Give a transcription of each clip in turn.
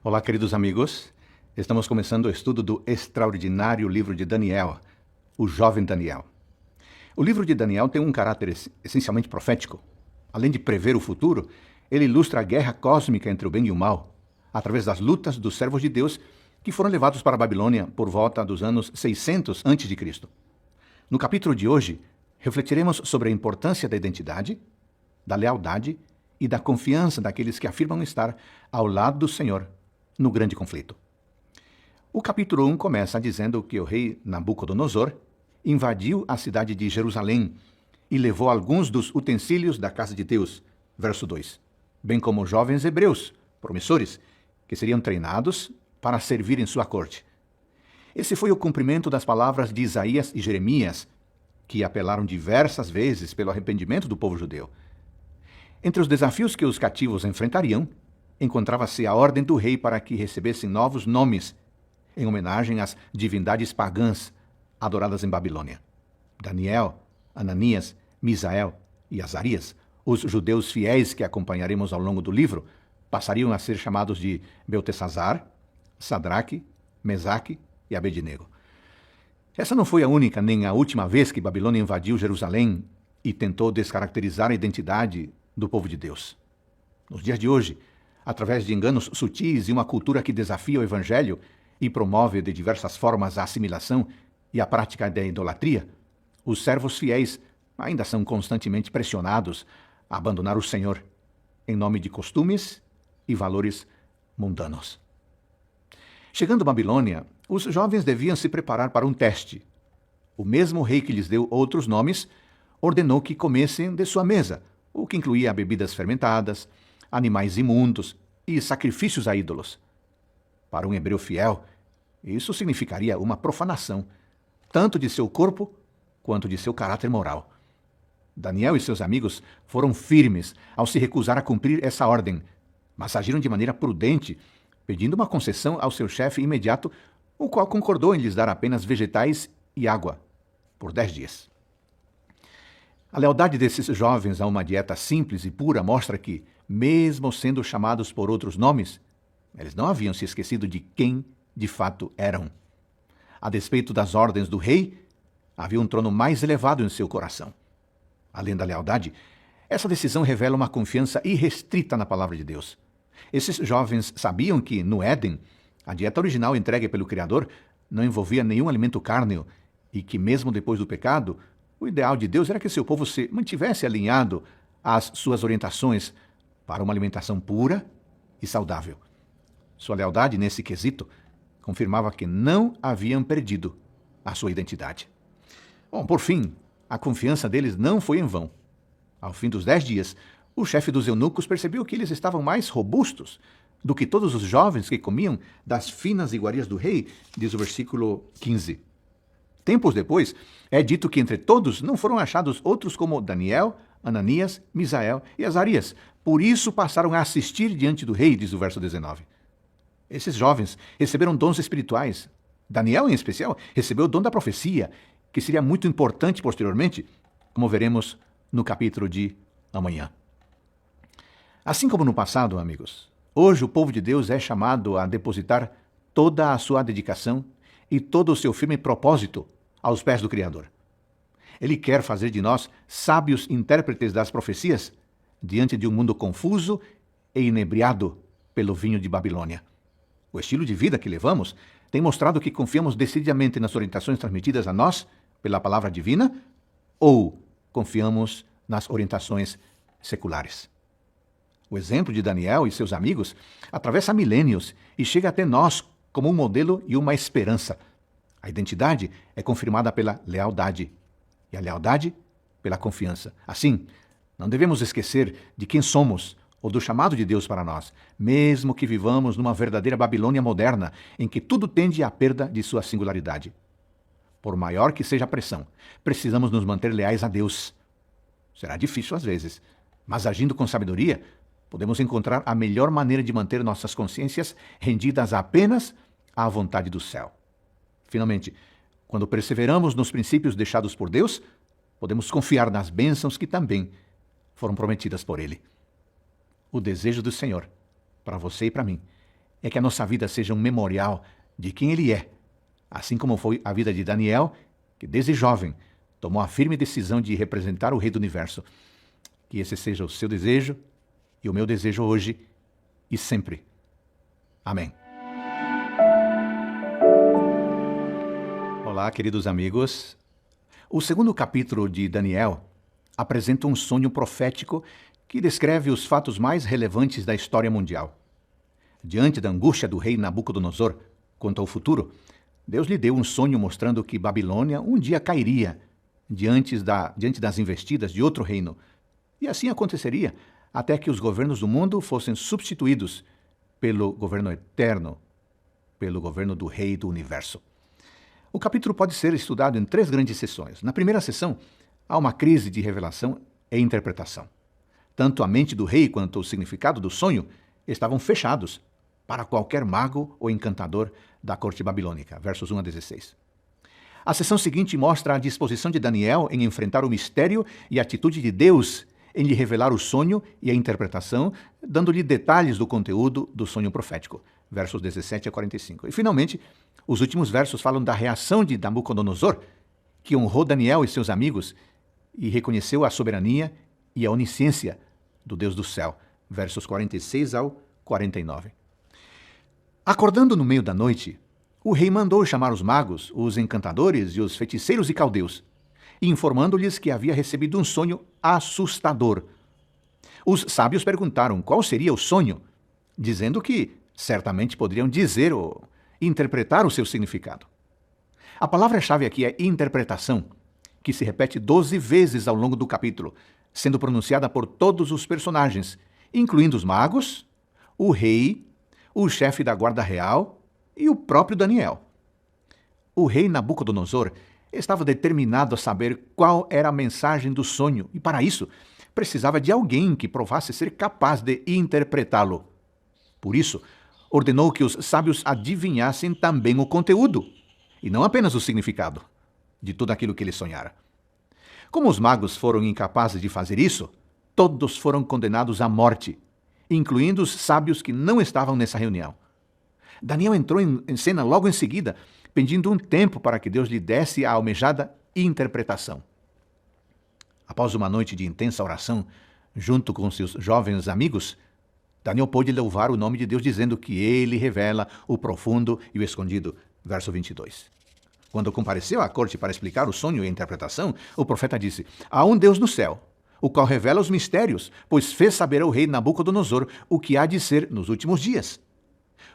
Olá, queridos amigos. Estamos começando o estudo do extraordinário livro de Daniel, o jovem Daniel. O livro de Daniel tem um caráter essencialmente profético. Além de prever o futuro, ele ilustra a guerra cósmica entre o bem e o mal, através das lutas dos servos de Deus que foram levados para a Babilônia por volta dos anos 600 a.C. No capítulo de hoje, refletiremos sobre a importância da identidade, da lealdade e da confiança daqueles que afirmam estar ao lado do Senhor no grande conflito. O capítulo 1 começa dizendo que o rei Nabucodonosor invadiu a cidade de Jerusalém e levou alguns dos utensílios da casa de Deus, verso 2, bem como jovens hebreus, promissores, que seriam treinados para servir em sua corte. Esse foi o cumprimento das palavras de Isaías e Jeremias, que apelaram diversas vezes pelo arrependimento do povo judeu. Entre os desafios que os cativos enfrentariam, encontrava-se a ordem do rei para que recebessem novos nomes, em homenagem às divindades pagãs adoradas em Babilônia. Daniel, Ananias, Misael e Azarias, os judeus fiéis que acompanharemos ao longo do livro, passariam a ser chamados de Beltesazar, Sadraque, Mesaque e Abednego. Essa não foi a única nem a última vez que Babilônia invadiu Jerusalém e tentou descaracterizar a identidade do povo de Deus. Nos dias de hoje, através de enganos sutis e uma cultura que desafia o evangelho e promove de diversas formas a assimilação e a prática da idolatria, os servos fiéis ainda são constantemente pressionados a abandonar o Senhor em nome de costumes e valores mundanos. Chegando a Babilônia, os jovens deviam se preparar para um teste. O mesmo rei que lhes deu outros nomes ordenou que comessem de sua mesa, o que incluía bebidas fermentadas, animais imundos e sacrifícios a ídolos. Para um hebreu fiel, isso significaria uma profanação, tanto de seu corpo quanto de seu caráter moral. Daniel e seus amigos foram firmes ao se recusar a cumprir essa ordem, mas agiram de maneira prudente, pedindo uma concessão ao seu chefe imediato, o qual concordou em lhes dar apenas vegetais e água por 10 dias. A lealdade desses jovens a uma dieta simples e pura mostra que, mesmo sendo chamados por outros nomes, eles não haviam se esquecido de quem de fato eram. A despeito das ordens do rei, havia um trono mais elevado em seu coração. Além da lealdade, essa decisão revela uma confiança irrestrita na palavra de Deus. Esses jovens sabiam que, no Éden, a dieta original entregue pelo Criador não envolvia nenhum alimento cárneo e que, mesmo depois do pecado, o ideal de Deus era que seu povo se mantivesse alinhado às suas orientações para uma alimentação pura e saudável. Sua lealdade nesse quesito confirmava que não haviam perdido a sua identidade. Bom, por fim, a confiança deles não foi em vão. Ao fim dos 10 dias, o chefe dos eunucos percebeu que eles estavam mais robustos do que todos os jovens que comiam das finas iguarias do rei, diz o versículo 15. Tempos depois, é dito que entre todos não foram achados outros como Daniel, Ananias, Misael e Azarias. Por isso passaram a assistir diante do rei, diz o verso 19. Esses jovens receberam dons espirituais. Daniel, em especial, recebeu o dom da profecia, que seria muito importante posteriormente, como veremos no capítulo de amanhã. Assim como no passado, amigos, hoje o povo de Deus é chamado a depositar toda a sua dedicação e todo o seu firme propósito aos pés do Criador. Ele quer fazer de nós sábios intérpretes das profecias diante de um mundo confuso e inebriado pelo vinho de Babilônia. O estilo de vida que levamos tem mostrado que confiamos decididamente nas orientações transmitidas a nós pela palavra divina ou confiamos nas orientações seculares. O exemplo de Daniel e seus amigos atravessa milênios e chega até nós como um modelo e uma esperança. A identidade é confirmada pela lealdade e a lealdade pela confiança. Assim, não devemos esquecer de quem somos ou do chamado de Deus para nós, mesmo que vivamos numa verdadeira Babilônia moderna, em que tudo tende à perda de sua singularidade. Por maior que seja a pressão, precisamos nos manter leais a Deus. Será difícil às vezes, mas agindo com sabedoria, podemos encontrar a melhor maneira de manter nossas consciências rendidas apenas à vontade do céu. Finalmente, quando perseveramos nos princípios deixados por Deus, podemos confiar nas bênçãos que também foram prometidas por Ele. O desejo do Senhor, para você e para mim, é que a nossa vida seja um memorial de quem Ele é, assim como foi a vida de Daniel, que desde jovem tomou a firme decisão de representar o Rei do Universo. Que esse seja o seu desejo e o meu desejo hoje e sempre. Amém. Olá, queridos amigos. O segundo capítulo de Daniel apresenta um sonho profético que descreve os fatos mais relevantes da história mundial. Diante da angústia do rei Nabucodonosor quanto ao futuro, Deus lhe deu um sonho mostrando que Babilônia um dia cairia diante das investidas de outro reino. E assim aconteceria até que os governos do mundo fossem substituídos pelo governo eterno, pelo governo do Rei do Universo. O capítulo pode ser estudado em 3 grandes sessões. Na primeira sessão, há uma crise de revelação e interpretação. Tanto a mente do rei quanto o significado do sonho estavam fechados para qualquer mago ou encantador da corte babilônica. Versos 1 a 16. A sessão seguinte mostra a disposição de Daniel em enfrentar o mistério e a atitude de Deus em lhe revelar o sonho e a interpretação, dando-lhe detalhes do conteúdo do sonho profético. Versos 17 a 45. E, finalmente, os últimos versos falam da reação de Nabucodonosor, que honrou Daniel e seus amigos e reconheceu a soberania e a onisciência do Deus do céu. Versos 46 ao 49. Acordando no meio da noite, o rei mandou chamar os magos, os encantadores e os feiticeiros e caldeus, informando-lhes que havia recebido um sonho assustador. Os sábios perguntaram qual seria o sonho, dizendo que certamente poderiam dizer ou interpretar o seu significado. A palavra-chave aqui é interpretação, que se repete 12 vezes ao longo do capítulo, sendo pronunciada por todos os personagens, incluindo os magos, o rei, o chefe da guarda real e o próprio Daniel. O rei Nabucodonosor estava determinado a saber qual era a mensagem do sonho e, para isso, precisava de alguém que provasse ser capaz de interpretá-lo. Por isso, ordenou que os sábios adivinhassem também o conteúdo, e não apenas o significado, de tudo aquilo que ele sonhara. Como os magos foram incapazes de fazer isso, todos foram condenados à morte, incluindo os sábios que não estavam nessa reunião. Daniel entrou em cena logo em seguida, pedindo um tempo para que Deus lhe desse a almejada interpretação. Após uma noite de intensa oração, junto com seus jovens amigos, Daniel pôde louvar o nome de Deus, dizendo que ele revela o profundo e o escondido. Verso 22. Quando compareceu à corte para explicar o sonho e a interpretação, o profeta disse: há um Deus no céu, o qual revela os mistérios, pois fez saber ao rei Nabucodonosor o que há de ser nos últimos dias.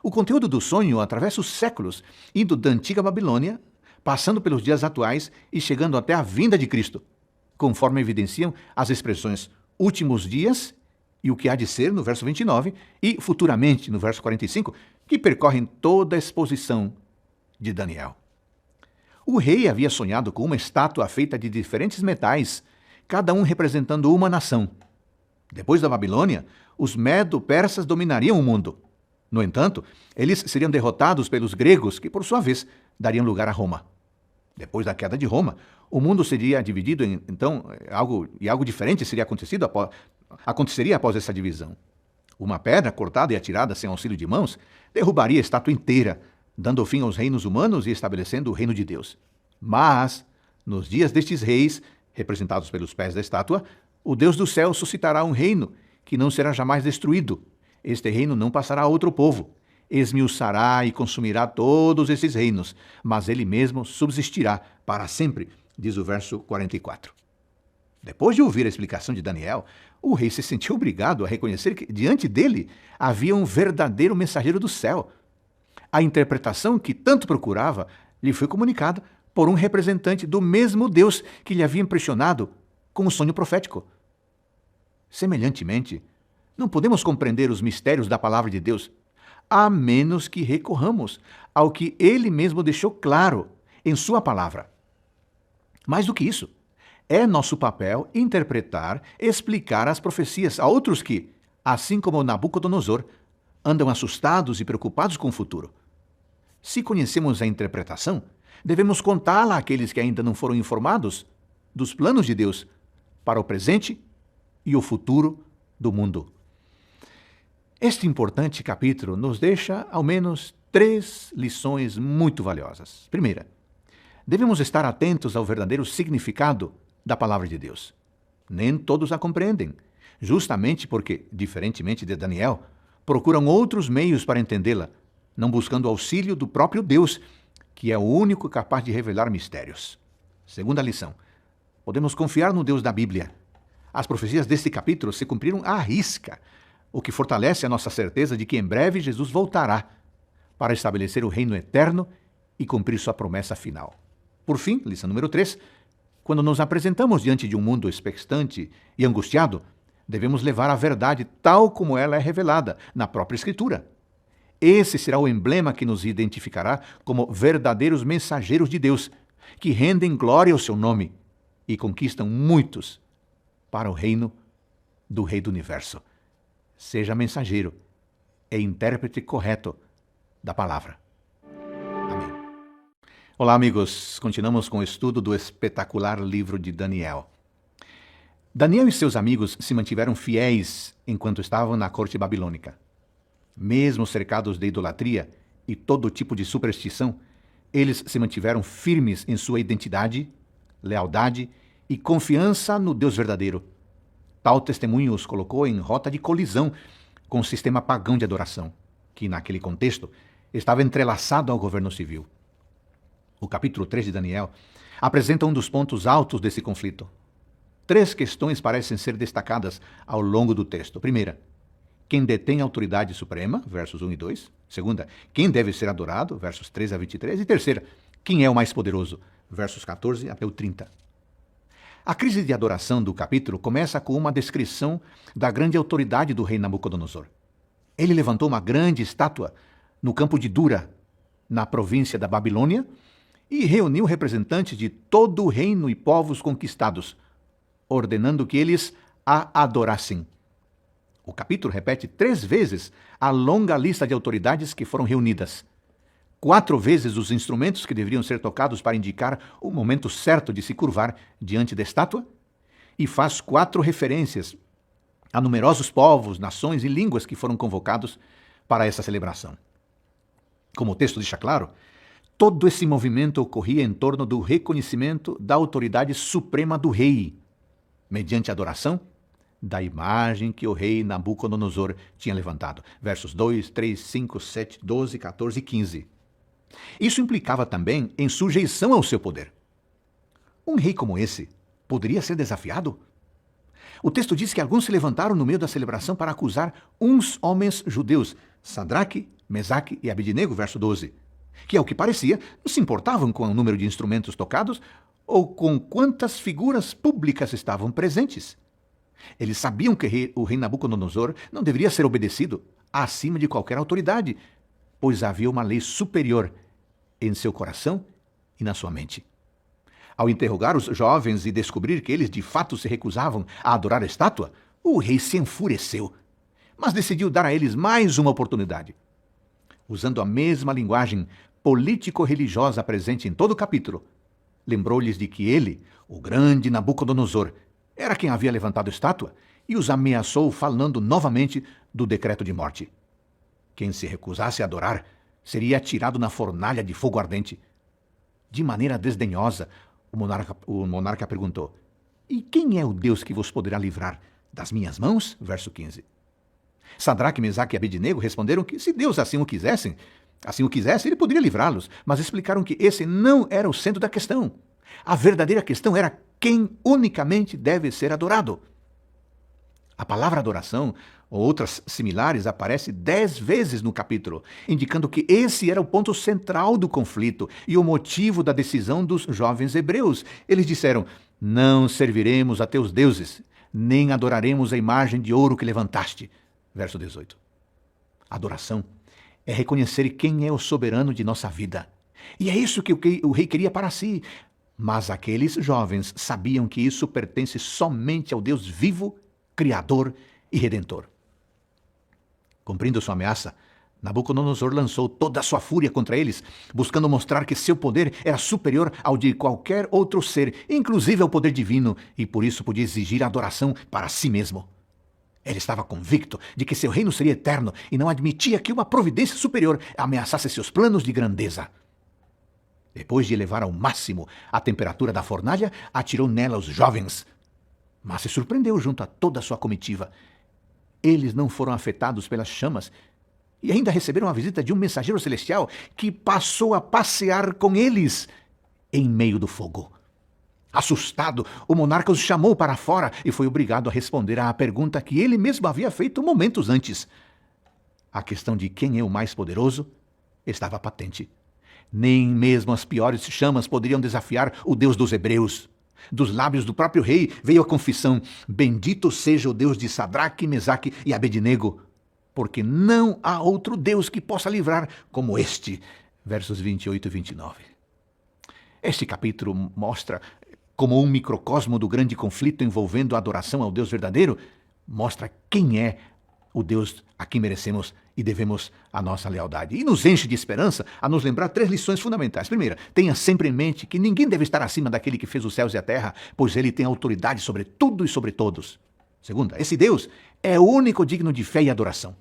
O conteúdo do sonho atravessa os séculos, indo da antiga Babilônia, passando pelos dias atuais e chegando até a vinda de Cristo, conforme evidenciam as expressões últimos dias e o que há de ser, no verso 29, e futuramente, no verso 45, que percorrem toda a exposição de Daniel. O rei havia sonhado com uma estátua feita de diferentes metais, cada um representando uma nação. Depois da Babilônia, os medo-persas dominariam o mundo. No entanto, eles seriam derrotados pelos gregos, que, por sua vez, dariam lugar a Roma. Depois da queda de Roma, o mundo seria dividido algo diferente aconteceria após essa divisão. Uma pedra cortada e atirada sem auxílio de mãos derrubaria a estátua inteira, dando fim aos reinos humanos e estabelecendo o reino de Deus. Mas, nos dias destes reis, representados pelos pés da estátua, o Deus do céu suscitará um reino que não será jamais destruído. Este reino não passará a outro povo. Esmiuçará e consumirá todos esses reinos, mas ele mesmo subsistirá para sempre, diz o verso 44. Depois de ouvir a explicação de Daniel, o rei se sentiu obrigado a reconhecer que diante dele havia um verdadeiro mensageiro do céu. A interpretação que tanto procurava lhe foi comunicada por um representante do mesmo Deus que lhe havia impressionado com o sonho profético. Semelhantemente, não podemos compreender os mistérios da palavra de Deus, a menos que recorramos ao que ele mesmo deixou claro em sua palavra. Mais do que isso, é nosso papel interpretar, explicar as profecias a outros que, assim como Nabucodonosor, andam assustados e preocupados com o futuro. Se conhecemos a interpretação, devemos contá-la àqueles que ainda não foram informados dos planos de Deus para o presente e o futuro do mundo. Este importante capítulo nos deixa ao menos 3 lições muito valiosas. Primeira, devemos estar atentos ao verdadeiro significado da palavra de Deus. Nem todos a compreendem, justamente porque, diferentemente de Daniel, procuram outros meios para entendê-la, não buscando auxílio do próprio Deus, que é o único capaz de revelar mistérios. Segunda lição, podemos confiar no Deus da Bíblia. As profecias deste capítulo se cumpriram à risca, o que fortalece a nossa certeza de que em breve Jesus voltará para estabelecer o reino eterno e cumprir sua promessa final. Por fim, lição número 3, quando nos apresentamos diante de um mundo expectante e angustiado, devemos levar a verdade tal como ela é revelada na própria Escritura. Esse será o emblema que nos identificará como verdadeiros mensageiros de Deus, que rendem glória ao seu nome e conquistam muitos para o reino do Rei do Universo. Seja mensageiro e intérprete correto da palavra. Amém. Olá, amigos. Continuamos com o estudo do espetacular livro de Daniel. Daniel e seus amigos se mantiveram fiéis enquanto estavam na corte babilônica. Mesmo cercados de idolatria e todo tipo de superstição, eles se mantiveram firmes em sua identidade, lealdade e confiança no Deus verdadeiro. Tal testemunho os colocou em rota de colisão com o sistema pagão de adoração, que, naquele contexto, estava entrelaçado ao governo civil. O capítulo 3 de Daniel apresenta um dos pontos altos desse conflito. 3 questões parecem ser destacadas ao longo do texto. Primeira, quem detém a autoridade suprema, versos 1 e 2. Segunda, quem deve ser adorado, versos 13 a 23. E terceira, quem é o mais poderoso, versos 14 até o 30. A crise de adoração do capítulo começa com uma descrição da grande autoridade do rei Nabucodonosor. Ele levantou uma grande estátua no campo de Dura, na província da Babilônia, e reuniu representantes de todo o reino e povos conquistados, ordenando que eles a adorassem. O capítulo repete 3 vezes a longa lista de autoridades que foram reunidas. 4 vezes os instrumentos que deveriam ser tocados para indicar o momento certo de se curvar diante da estátua, e faz 4 referências a numerosos povos, nações e línguas que foram convocados para essa celebração. Como o texto deixa claro, todo esse movimento ocorria em torno do reconhecimento da autoridade suprema do rei, mediante a adoração da imagem que o rei Nabucodonosor tinha levantado. Versos 2, 3, 5, 7, 12, 14 e 15. Isso implicava também em sujeição ao seu poder. Um rei como esse poderia ser desafiado? O texto diz que alguns se levantaram no meio da celebração para acusar uns homens judeus, Sadraque, Mesaque e Abednego, verso 12, que, ao que parecia, não se importavam com o número de instrumentos tocados ou com quantas figuras públicas estavam presentes. Eles sabiam que o rei Nabucodonosor não deveria ser obedecido acima de qualquer autoridade, pois havia uma lei superior em seu coração e na sua mente. Ao interrogar os jovens e descobrir que eles de fato se recusavam a adorar a estátua, o rei se enfureceu, mas decidiu dar a eles mais uma oportunidade. Usando a mesma linguagem político-religiosa presente em todo o capítulo, lembrou-lhes de que ele, o grande Nabucodonosor, era quem havia levantado a estátua e os ameaçou falando novamente do decreto de morte. Quem se recusasse a adorar seria atirado na fornalha de fogo ardente. De maneira desdenhosa, o monarca perguntou: "E quem é o Deus que vos poderá livrar das minhas mãos?" Verso 15. Sadraque, Mesaque e Abednego responderam que, se Deus assim o quisesse, ele poderia livrá-los, mas explicaram que esse não era o centro da questão. A verdadeira questão era quem unicamente deve ser adorado. A palavra adoração, ou outras similares, aparece 10 vezes no capítulo, indicando que esse era o ponto central do conflito e o motivo da decisão dos jovens hebreus. Eles disseram: "Não serviremos a teus deuses, nem adoraremos a imagem de ouro que levantaste." Verso 18. Adoração é reconhecer quem é o soberano de nossa vida. E é isso que o rei queria para si. Mas aqueles jovens sabiam que isso pertence somente ao Deus vivo, Criador e Redentor. Cumprindo sua ameaça, Nabucodonosor lançou toda a sua fúria contra eles, buscando mostrar que seu poder era superior ao de qualquer outro ser, inclusive ao poder divino, e por isso podia exigir adoração para si mesmo. Ele estava convicto de que seu reino seria eterno e não admitia que uma providência superior ameaçasse seus planos de grandeza. Depois de elevar ao máximo a temperatura da fornalha, atirou nela os jovens, mas se surpreendeu junto a toda a sua comitiva. Eles não foram afetados pelas chamas e ainda receberam a visita de um mensageiro celestial que passou a passear com eles em meio do fogo. Assustado, o monarca os chamou para fora e foi obrigado a responder à pergunta que ele mesmo havia feito momentos antes. A questão de quem é o mais poderoso estava patente. Nem mesmo as piores chamas poderiam desafiar o Deus dos hebreus. Dos lábios do próprio rei veio a confissão: bendito seja o Deus de Sadraque, Mesaque e Abednego, porque não há outro Deus que possa livrar como este. Versos 28 e 29. Este capítulo mostra como um microcosmo do grande conflito envolvendo a adoração ao Deus verdadeiro, mostra quem é o Deus a quem merecemos e devemos a nossa lealdade. E nos enche de esperança a nos lembrar 3 lições fundamentais. Primeira, tenha sempre em mente que ninguém deve estar acima daquele que fez os céus e a terra, pois ele tem autoridade sobre tudo e sobre todos. Segunda, esse Deus é o único digno de fé e adoração.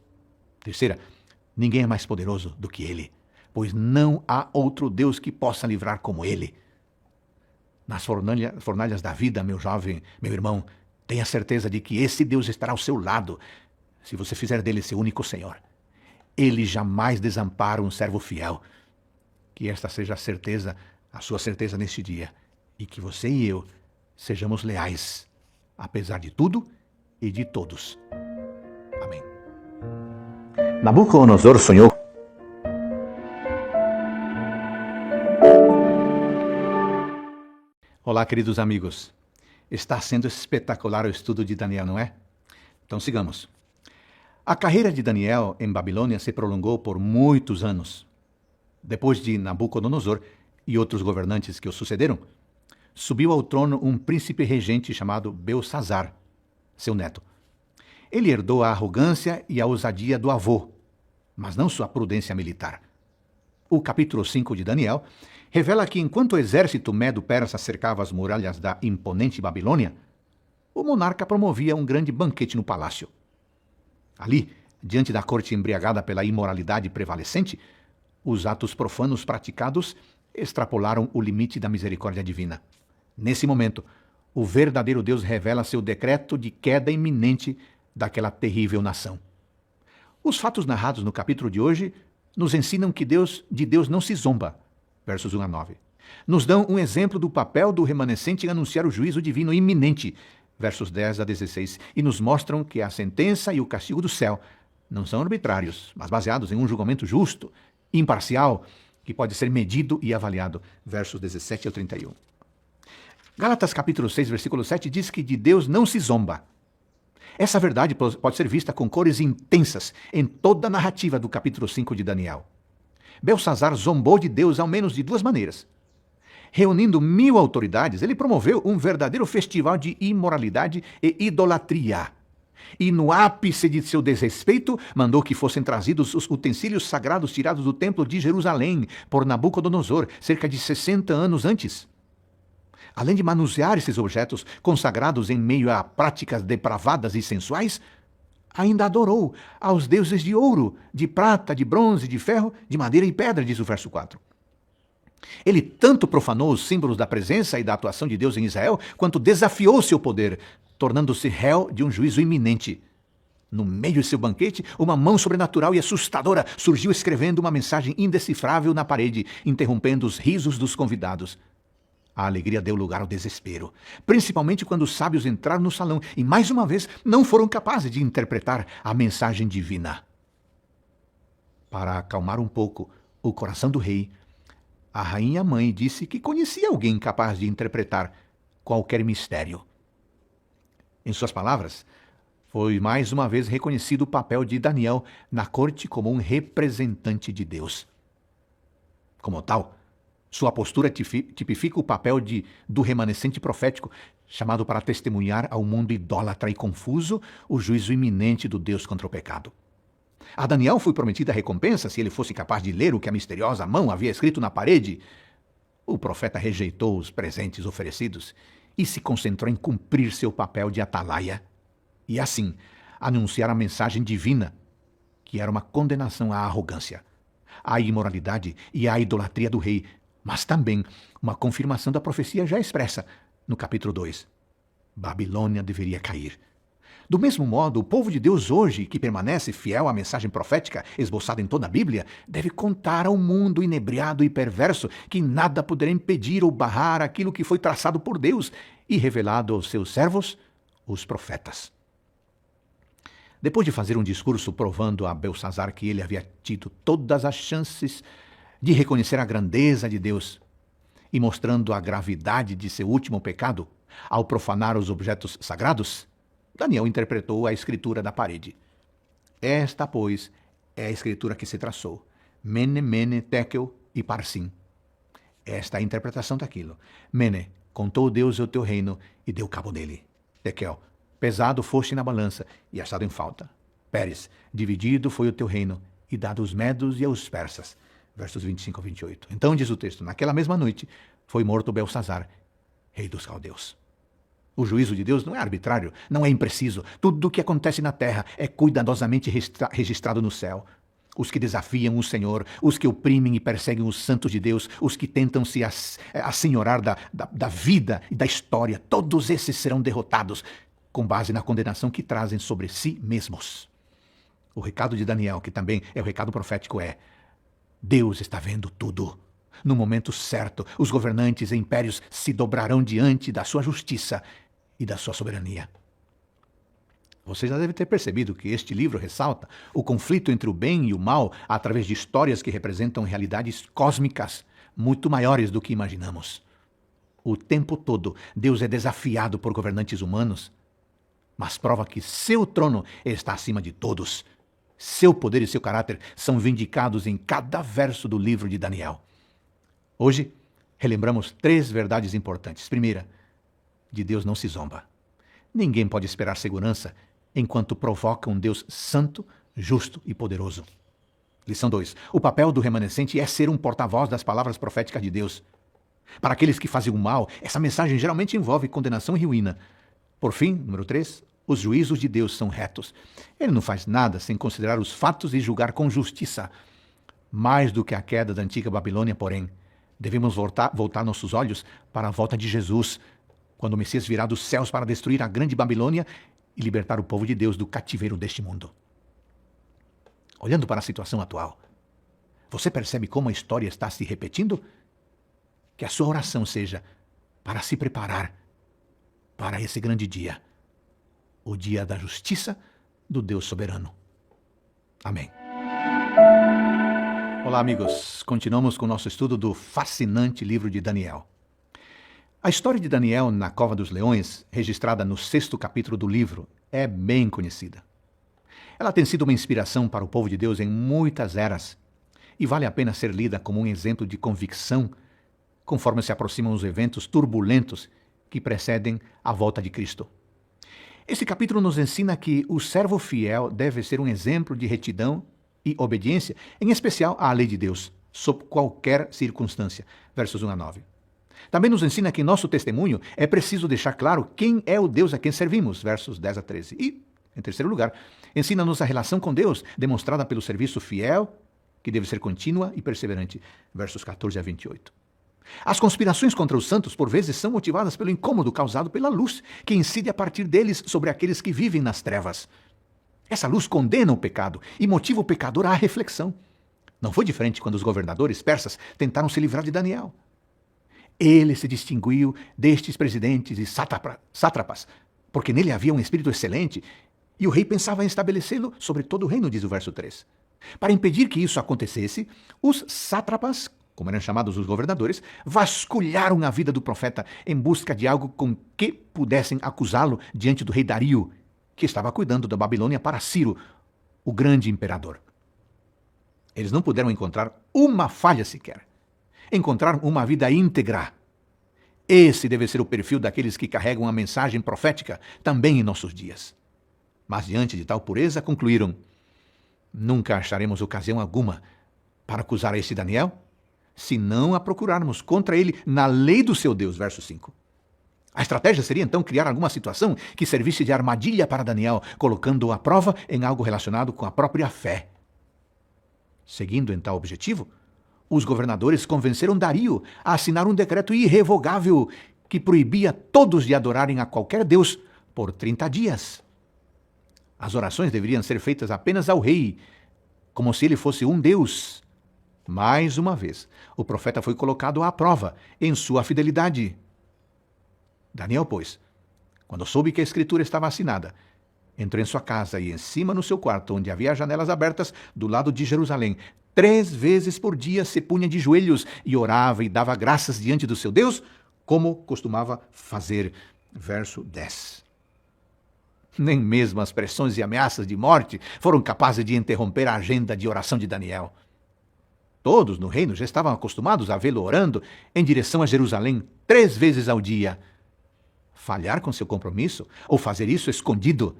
Terceira, ninguém é mais poderoso do que ele, pois não há outro Deus que possa livrar como ele. Nas fornalhas da vida, meu jovem, meu irmão, tenha certeza de que esse Deus estará ao seu lado, se você fizer dele seu único Senhor. Ele jamais desampara um servo fiel. Que esta seja a sua certeza neste dia, e que você e eu sejamos leais, apesar de tudo e de todos. Amém. Nabucodonosor sonhou. Olá, queridos amigos. Está sendo espetacular o estudo de Daniel, não é? Então sigamos. A carreira de Daniel em Babilônia se prolongou por muitos anos. Depois de Nabucodonosor e outros governantes que o sucederam, subiu ao trono um príncipe regente chamado Belsazzar, seu neto. Ele herdou a arrogância e a ousadia do avô, mas não sua prudência militar. O capítulo 5 de Daniel revela que enquanto o exército medo-persa cercava as muralhas da imponente Babilônia, o monarca promovia um grande banquete no palácio. Ali, diante da corte embriagada pela imoralidade prevalecente, os atos profanos praticados extrapolaram o limite da misericórdia divina. Nesse momento, o verdadeiro Deus revela seu decreto de queda iminente daquela terrível nação. Os fatos narrados no capítulo de hoje nos ensinam que de Deus não se zomba, versos 1 a 9. Nos dão um exemplo do papel do remanescente em anunciar o juízo divino iminente, versos 10 a 16, e nos mostram que a sentença e o castigo do céu não são arbitrários, mas baseados em um julgamento justo, imparcial, que pode ser medido e avaliado, versos 17 a 31. Gálatas capítulo 6, versículo 7 diz que de Deus não se zomba. Essa verdade pode ser vista com cores intensas em toda a narrativa do capítulo 5 de Daniel. Belsazzar zombou de Deus ao menos de 2 maneiras. Reunindo 1000 autoridades, ele promoveu um verdadeiro festival de imoralidade e idolatria. E no ápice de seu desrespeito, mandou que fossem trazidos os utensílios sagrados tirados do templo de Jerusalém por Nabucodonosor, cerca de 60 anos antes. Além de manusear esses objetos consagrados em meio a práticas depravadas e sensuais, ainda adorou aos deuses de ouro, de prata, de bronze, de ferro, de madeira e pedra, diz o verso 4. Ele tanto profanou os símbolos da presença e da atuação de Deus em Israel, quanto desafiou seu poder, tornando-se réu de um juízo iminente. No meio de seu banquete, uma mão sobrenatural e assustadora surgiu escrevendo uma mensagem indecifrável na parede, interrompendo os risos dos convidados. A alegria deu lugar ao desespero, principalmente quando os sábios entraram no salão e, mais uma vez, não foram capazes de interpretar a mensagem divina. Para acalmar um pouco o coração do rei, a rainha-mãe disse que conhecia alguém capaz de interpretar qualquer mistério. Em suas palavras, foi mais uma vez reconhecido o papel de Daniel na corte como um representante de Deus. Como tal, sua postura tipifica o papel do remanescente profético, chamado para testemunhar ao mundo idólatra e confuso o juízo iminente do Deus contra o pecado. A Daniel foi prometida recompensa se ele fosse capaz de ler o que a misteriosa mão havia escrito na parede. O profeta rejeitou os presentes oferecidos e se concentrou em cumprir seu papel de atalaia. E assim, anunciar a mensagem divina, que era uma condenação à arrogância, à imoralidade e à idolatria do rei, mas também uma confirmação da profecia já expressa no capítulo 2. Babilônia deveria cair. Do mesmo modo, o povo de Deus hoje, que permanece fiel à mensagem profética esboçada em toda a Bíblia, deve contar ao mundo inebriado e perverso que nada poderá impedir ou barrar aquilo que foi traçado por Deus e revelado aos seus servos, os profetas. Depois de fazer um discurso provando a Belsassar que ele havia tido todas as chances de reconhecer a grandeza de Deus e mostrando a gravidade de seu último pecado ao profanar os objetos sagrados, Daniel interpretou a escritura da parede. Esta, pois, é a escritura que se traçou. Mene, Mene, Tekel e Parsim. Esta é a interpretação daquilo. Mene, contou Deus o teu reino e deu cabo dele. Tekel, pesado foste na balança e achado em falta. Pérez, dividido foi o teu reino e dado aos medos e aos persas. Versos 25 a 28. Então diz o texto, naquela mesma noite foi morto Belsassar, rei dos caldeus. O juízo de Deus não é arbitrário, não é impreciso. Tudo o que acontece na terra é cuidadosamente registrado no céu. Os que desafiam o Senhor, os que oprimem e perseguem os santos de Deus, os que tentam se assenhorar da vida e da história, todos esses serão derrotados com base na condenação que trazem sobre si mesmos. O recado de Daniel, que também é o recado profético, é: Deus está vendo tudo. No momento certo, os governantes e impérios se dobrarão diante da sua justiça e da sua soberania. Você já deve ter percebido que este livro ressalta o conflito entre o bem e o mal através de histórias que representam realidades cósmicas muito maiores do que imaginamos. O tempo todo, Deus é desafiado por governantes humanos, mas prova que seu trono está acima de todos. Seu poder e seu caráter são vindicados em cada verso do livro de Daniel. Hoje, relembramos 3 verdades importantes. Primeira, de Deus não se zomba. Ninguém pode esperar segurança enquanto provoca um Deus santo, justo e poderoso. Lição 2. O papel do remanescente é ser um porta-voz das palavras proféticas de Deus. Para aqueles que fazem o mal, essa mensagem geralmente envolve condenação e ruína. Por fim, número 3, os juízos de Deus são retos. Ele não faz nada sem considerar os fatos e julgar com justiça. Mais do que a queda da antiga Babilônia, porém, devemos voltar nossos olhos para a volta de Jesus, quando o Messias virá dos céus para destruir a grande Babilônia e libertar o povo de Deus do cativeiro deste mundo. Olhando para a situação atual, você percebe como a história está se repetindo? Que a sua oração seja para se preparar para esse grande dia, o dia da justiça do Deus soberano. Amém. Olá, amigos. Continuamos com o nosso estudo do fascinante livro de Daniel. A história de Daniel na Cova dos Leões, registrada no 6º capítulo do livro, é bem conhecida. Ela tem sido uma inspiração para o povo de Deus em muitas eras e vale a pena ser lida como um exemplo de convicção conforme se aproximam os eventos turbulentos que precedem a volta de Cristo. Esse capítulo nos ensina que o servo fiel deve ser um exemplo de retidão e obediência, em especial à lei de Deus, sob qualquer circunstância. Versos 1 a 9. Também nos ensina que em nosso testemunho é preciso deixar claro quem é o Deus a quem servimos. Versos 10 a 13. E, em terceiro lugar, ensina-nos a relação com Deus, demonstrada pelo serviço fiel, que deve ser contínua e perseverante. Versos 14 a 28. As conspirações contra os santos, por vezes, são motivadas pelo incômodo causado pela luz, que incide a partir deles sobre aqueles que vivem nas trevas. Essa luz condena o pecado e motiva o pecador à reflexão. Não foi diferente quando os governadores persas tentaram se livrar de Daniel. Ele se distinguiu destes presidentes e sátrapas, porque nele havia um espírito excelente, e o rei pensava em estabelecê-lo sobre todo o reino, diz o verso 3. Para impedir que isso acontecesse, os sátrapas, como eram chamados os governadores, vasculharam a vida do profeta em busca de algo com que pudessem acusá-lo diante do rei Dario, que estava cuidando da Babilônia para Ciro, o grande imperador. Eles não puderam encontrar uma falha sequer. Encontraram uma vida íntegra. Esse deve ser o perfil daqueles que carregam a mensagem profética também em nossos dias. Mas diante de tal pureza, concluíram: nunca acharemos ocasião alguma para acusar este Daniel, se não a procurarmos contra ele na lei do seu Deus. Verso 5. A estratégia seria então criar alguma situação que servisse de armadilha para Daniel, colocando-o à prova em algo relacionado com a própria fé. Seguindo em tal objetivo, os governadores convenceram Dario a assinar um decreto irrevogável que proibia todos de adorarem a qualquer deus por 30 dias. As orações deveriam ser feitas apenas ao rei, como se ele fosse um deus. Mais uma vez, o profeta foi colocado à prova em sua fidelidade. Daniel, pois, quando soube que a escritura estava assinada, entrou em sua casa e em cima no seu quarto, onde havia janelas abertas do lado de Jerusalém, 3 vezes por dia se punha de joelhos e orava e dava graças diante do seu Deus, como costumava fazer. Verso 10. Nem mesmo as pressões e ameaças de morte foram capazes de interromper a agenda de oração de Daniel. Todos no reino já estavam acostumados a vê-lo orando em direção a Jerusalém 3 vezes ao dia. Falhar com seu compromisso, ou fazer isso escondido,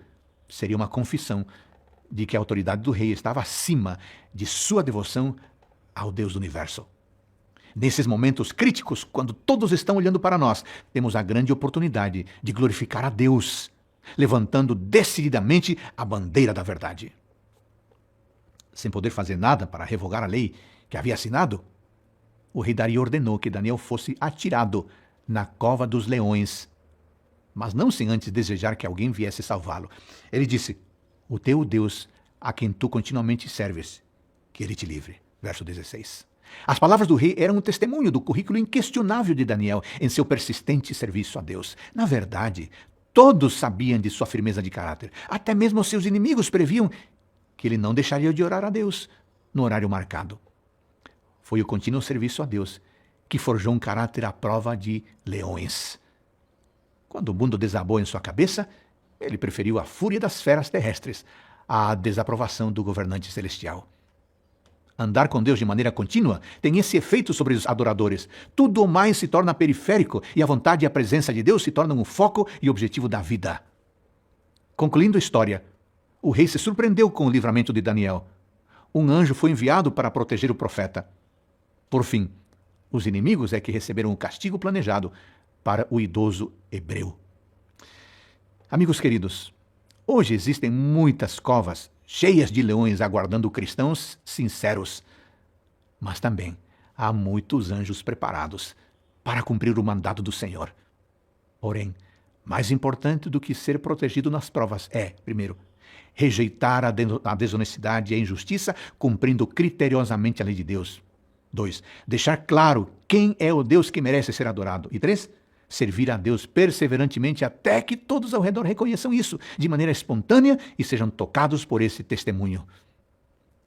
seria uma confissão de que a autoridade do rei estava acima de sua devoção ao Deus do universo. Nesses momentos críticos, quando todos estão olhando para nós, temos a grande oportunidade de glorificar a Deus, levantando decididamente a bandeira da verdade. Sem poder fazer nada para revogar a lei que havia assinado, o rei Dario ordenou que Daniel fosse atirado na cova dos leões, mas não sem antes desejar que alguém viesse salvá-lo. Ele disse: o teu Deus, a quem tu continuamente serves, que ele te livre. Verso 16. As palavras do rei eram um testemunho do currículo inquestionável de Daniel em seu persistente serviço a Deus. Na verdade, todos sabiam de sua firmeza de caráter. Até mesmo seus inimigos previam que ele não deixaria de orar a Deus no horário marcado. Foi o contínuo serviço a Deus que forjou um caráter à prova de leões. Quando o mundo desabou em sua cabeça, ele preferiu a fúria das feras terrestres à desaprovação do governante celestial. Andar com Deus de maneira contínua tem esse efeito sobre os adoradores. Tudo mais se torna periférico e a vontade e a presença de Deus se tornam o foco e objetivo da vida. Concluindo a história, o rei se surpreendeu com o livramento de Daniel. Um anjo foi enviado para proteger o profeta. Por fim, os inimigos é que receberam o castigo planejado para o idoso hebreu. Amigos queridos, hoje existem muitas covas cheias de leões aguardando cristãos sinceros, mas também há muitos anjos preparados para cumprir o mandado do Senhor. Porém, mais importante do que ser protegido nas provas é, primeiro, rejeitar a desonestidade e a injustiça, cumprindo criteriosamente a lei de Deus. 2. Deixar claro quem é o Deus que merece ser adorado. E 3. Servir a Deus perseverantemente até que todos ao redor reconheçam isso de maneira espontânea e sejam tocados por esse testemunho.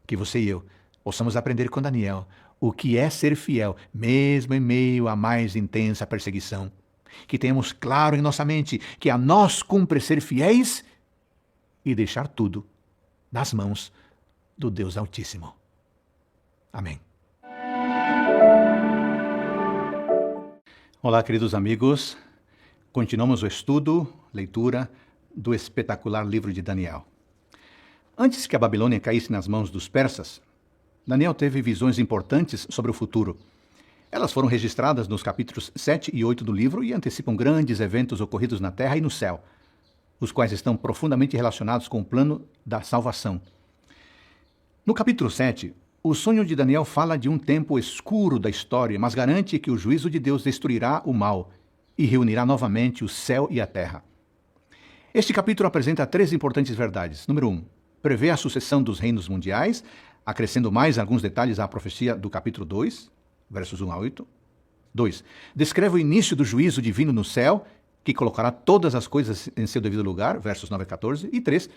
Que você e eu possamos aprender com Daniel o que é ser fiel, mesmo em meio à mais intensa perseguição. Que tenhamos claro em nossa mente que a nós cumpre ser fiéis e deixar tudo nas mãos do Deus Altíssimo. Amém. Olá, queridos amigos. Continuamos o estudo, leitura do espetacular livro de Daniel. Antes que a Babilônia caísse nas mãos dos persas, Daniel teve visões importantes sobre o futuro. Elas foram registradas nos capítulos 7 e 8 do livro e antecipam grandes eventos ocorridos na terra e no céu, os quais estão profundamente relacionados com o plano da salvação. No capítulo 7, o sonho de Daniel fala de um tempo escuro da história, mas garante que o juízo de Deus destruirá o mal e reunirá novamente o céu e a terra. Este capítulo apresenta 3 importantes verdades. Número 1, prevê a sucessão dos reinos mundiais, acrescendo mais alguns detalhes à profecia do capítulo 2, versos 1 a 8. 2, descreve o início do juízo divino no céu, que colocará todas as coisas em seu devido lugar, versos 9 a 14. E 3,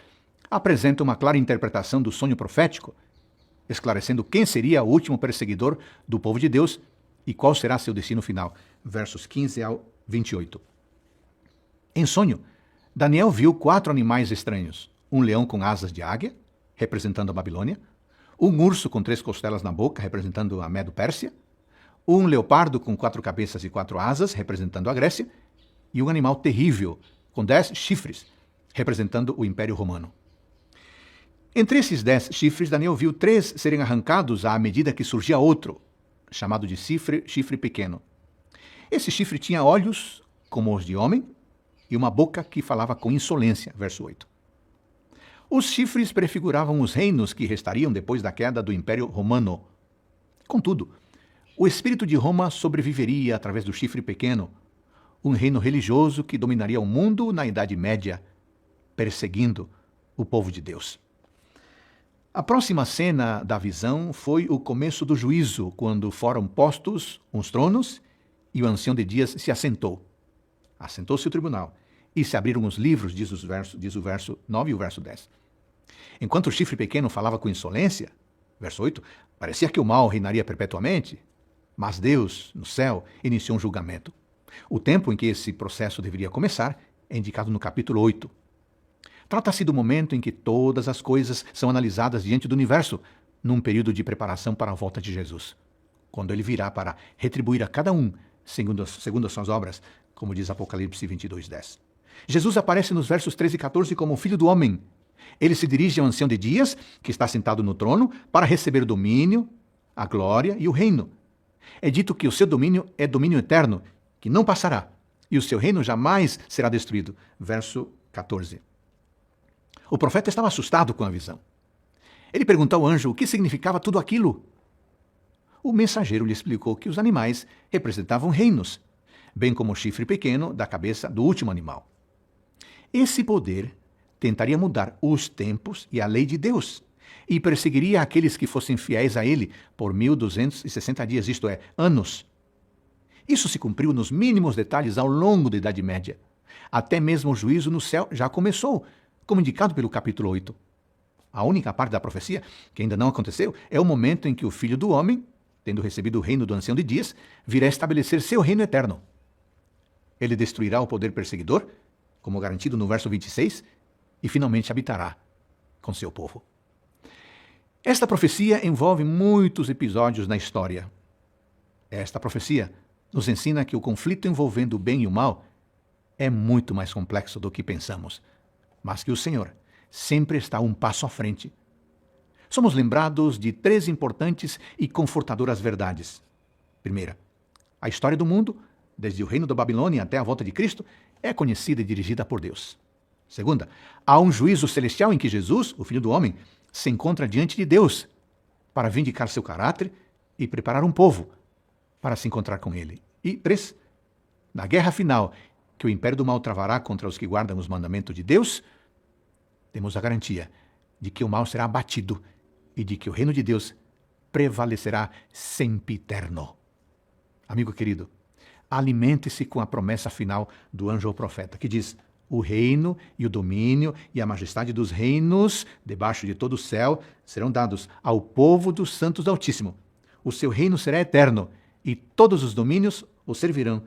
apresenta uma clara interpretação do sonho profético, esclarecendo quem seria o último perseguidor do povo de Deus e qual será seu destino final, versos 15 ao 28. Em sonho, Daniel viu 4 animais estranhos, um leão com asas de águia, representando a Babilônia, um urso com 3 costelas na boca, representando a Medo-Pérsia, um leopardo com 4 cabeças e 4 asas, representando a Grécia, e um animal terrível, com 10 chifres, representando o Império Romano. Entre esses 10 chifres, Daniel viu 3 serem arrancados à medida que surgia outro, chamado de chifre pequeno. Esse chifre tinha olhos como os de homem, e uma boca que falava com insolência. Verso 8. Os chifres prefiguravam os reinos que restariam depois da queda do Império Romano. Contudo, o espírito de Roma sobreviveria através do chifre pequeno, um reino religioso que dominaria o mundo na Idade Média, perseguindo o povo de Deus. A próxima cena da visão foi o começo do juízo, quando foram postos uns tronos e o ancião de dias se assentou. Assentou-se o tribunal e se abriram os livros, diz o verso 9 e o verso 10. Enquanto o chifre pequeno falava com insolência, verso 8, parecia que o mal reinaria perpetuamente, mas Deus, no céu, iniciou um julgamento. O tempo em que esse processo deveria começar é indicado no capítulo 8. Trata-se do momento em que todas as coisas são analisadas diante do universo, num período de preparação para a volta de Jesus, quando ele virá para retribuir a cada um segundo as suas obras, como diz Apocalipse 22:10. Jesus aparece nos versos 13 e 14 como o Filho do Homem. Ele se dirige ao ancião de dias, que está sentado no trono, para receber o domínio, a glória e o reino. É dito que o seu domínio é domínio eterno, que não passará, e o seu reino jamais será destruído. Verso 14. O profeta estava assustado com a visão. Ele perguntou ao anjo o que significava tudo aquilo. O mensageiro lhe explicou que os animais representavam reinos, bem como o chifre pequeno da cabeça do último animal. Esse poder tentaria mudar os tempos e a lei de Deus, e perseguiria aqueles que fossem fiéis a ele por 1260 dias, isto é, anos. Isso se cumpriu nos mínimos detalhes ao longo da Idade Média. Até mesmo o juízo no céu já começou, como indicado pelo capítulo 8. A única parte da profecia que ainda não aconteceu é o momento em que o Filho do Homem, tendo recebido o reino do ancião de dias, virá estabelecer seu reino eterno. Ele destruirá o poder perseguidor, como garantido no verso 26, e finalmente habitará com seu povo. Esta profecia envolve muitos episódios na história. Esta profecia nos ensina que o conflito envolvendo o bem e o mal é muito mais complexo do que pensamos, mas que o Senhor sempre está um passo à frente. Somos lembrados de 3 importantes e confortadoras verdades. Primeira, a história do mundo, desde o reino da Babilônia até a volta de Cristo, é conhecida e dirigida por Deus. Segunda, há um juízo celestial em que Jesus, o Filho do Homem, se encontra diante de Deus para vindicar seu caráter e preparar um povo para se encontrar com ele. E 3, na guerra final que o império do mal travará contra os que guardam os mandamentos de Deus, temos a garantia de que o mal será abatido e de que o reino de Deus prevalecerá sempiterno. Amigo querido, alimente-se com a promessa final do anjo ou profeta, que diz: o reino e o domínio e a majestade dos reinos debaixo de todo o céu serão dados ao povo dos santos do Altíssimo. O seu reino será eterno e todos os domínios o servirão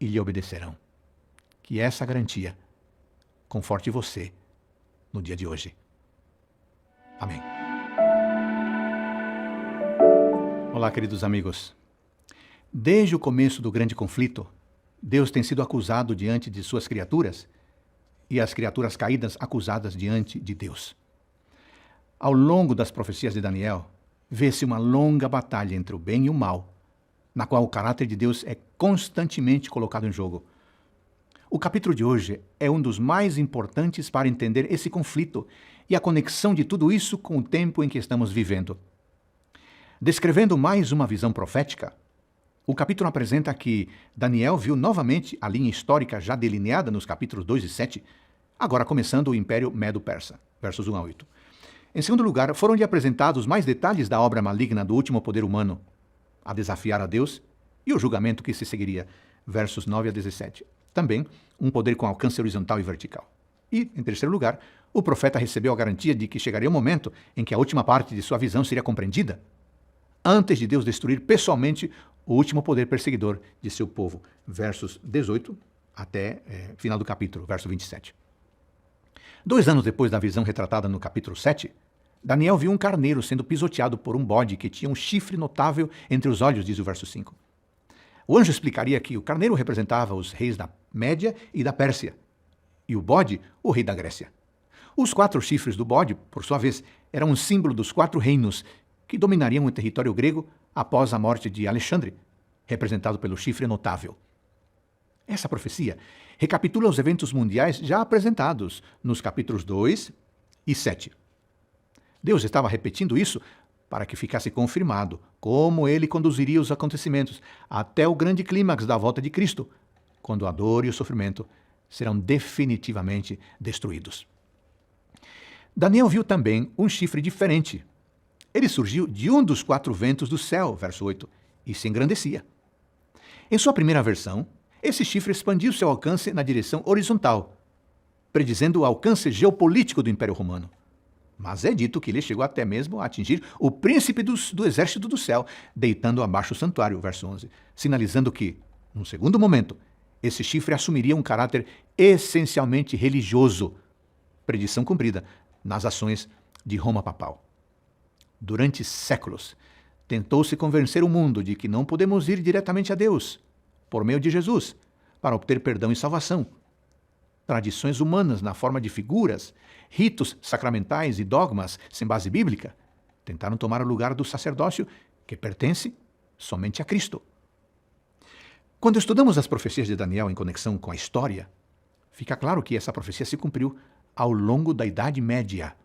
e lhe obedecerão. Que essa garantia conforte você no dia de hoje. Amém. Olá, queridos amigos. Desde o começo do grande conflito, Deus tem sido acusado diante de suas criaturas e as criaturas caídas acusadas diante de Deus. Ao longo das profecias de Daniel, vê-se uma longa batalha entre o bem e o mal, na qual o caráter de Deus é constantemente colocado em jogo. O capítulo de hoje é um dos mais importantes para entender esse conflito e a conexão de tudo isso com o tempo em que estamos vivendo. Descrevendo mais uma visão profética, o capítulo apresenta que Daniel viu novamente a linha histórica já delineada nos capítulos 2 e 7, agora começando o Império Medo-Persa, versos 1 a 8. Em segundo lugar, foram-lhe apresentados mais detalhes da obra maligna do último poder humano, a desafiar a Deus, e o julgamento que se seguiria, versos 9 a 17. Também um poder com alcance horizontal e vertical. E, em terceiro lugar, o profeta recebeu a garantia de que chegaria o momento em que a última parte de sua visão seria compreendida, antes de Deus destruir pessoalmente o último poder perseguidor de seu povo, versos 18 até final do capítulo, verso 27. 2 anos depois da visão retratada no capítulo 7, Daniel viu um carneiro sendo pisoteado por um bode que tinha um chifre notável entre os olhos, diz o verso 5. O anjo explicaria que o carneiro representava os reis da Média e da Pérsia, e o bode, o rei da Grécia. Os 4 chifres do bode, por sua vez, eram um símbolo dos 4 reinos que dominariam o território grego após a morte de Alexandre, representado pelo chifre notável. Essa profecia recapitula os eventos mundiais já apresentados nos capítulos 2 e 7. Deus estava repetindo isso para que ficasse confirmado como ele conduziria os acontecimentos até o grande clímax da volta de Cristo, quando a dor e o sofrimento serão definitivamente destruídos. Daniel viu também um chifre diferente. Ele surgiu de um dos 4 ventos do céu, verso 8, e se engrandecia. Em sua primeira versão, esse chifre expandiu seu alcance na direção horizontal, predizendo o alcance geopolítico do Império Romano. Mas é dito que ele chegou até mesmo a atingir o príncipe do exército do céu, deitando abaixo o santuário, verso 11, sinalizando que, num segundo momento, esse chifre assumiria um caráter essencialmente religioso, predição cumprida nas ações de Roma papal. Durante séculos, tentou-se convencer o mundo de que não podemos ir diretamente a Deus, por meio de Jesus, para obter perdão e salvação. Tradições humanas na forma de figuras, ritos sacramentais e dogmas sem base bíblica tentaram tomar o lugar do sacerdócio que pertence somente a Cristo. Quando estudamos as profecias de Daniel em conexão com a história, fica claro que essa profecia se cumpriu ao longo da Idade Média.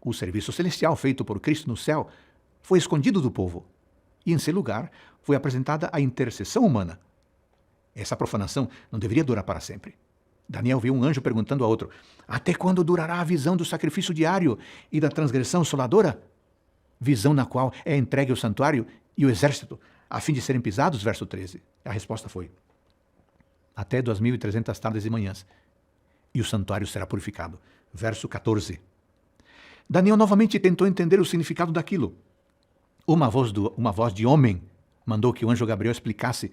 O serviço celestial feito por Cristo no céu foi escondido do povo, e em seu lugar foi apresentada a intercessão humana. Essa profanação não deveria durar para sempre. Daniel viu um anjo perguntando a outro: até quando durará a visão do sacrifício diário e da transgressão soladora? Visão na qual é entregue o santuário e o exército, a fim de serem pisados, verso 13. A resposta foi: até 2.300 tardes e manhãs, e o santuário será purificado. Verso 14. Daniel novamente tentou entender o significado daquilo. Uma voz de homem mandou que o anjo Gabriel explicasse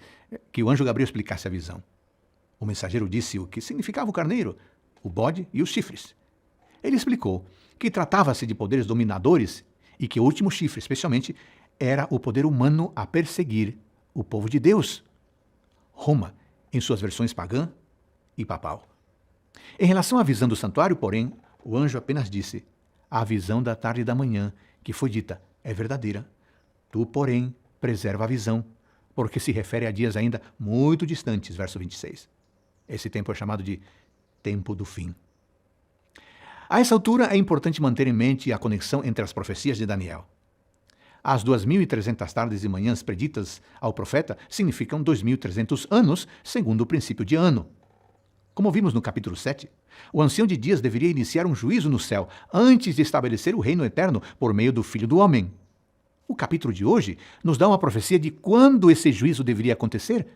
a visão. O mensageiro disse o que significava o carneiro, o bode e os chifres. Ele explicou que tratava-se de poderes dominadores e que o último chifre, especialmente, era o poder humano a perseguir o povo de Deus. Roma, em suas versões pagã e papal. Em relação à visão do santuário, porém, o anjo apenas disse: a visão da tarde e da manhã, que foi dita, é verdadeira. Tu, porém, preserva a visão, porque se refere a dias ainda muito distantes, verso 26. Esse tempo é chamado de tempo do fim. A essa altura, é importante manter em mente a conexão entre as profecias de Daniel. As 2.300 tardes e manhãs preditas ao profeta significam 2.300 anos, segundo o princípio de ano. Como vimos no capítulo 7, o ancião de dias deveria iniciar um juízo no céu antes de estabelecer o reino eterno por meio do Filho do Homem. O capítulo de hoje nos dá uma profecia de quando esse juízo deveria acontecer,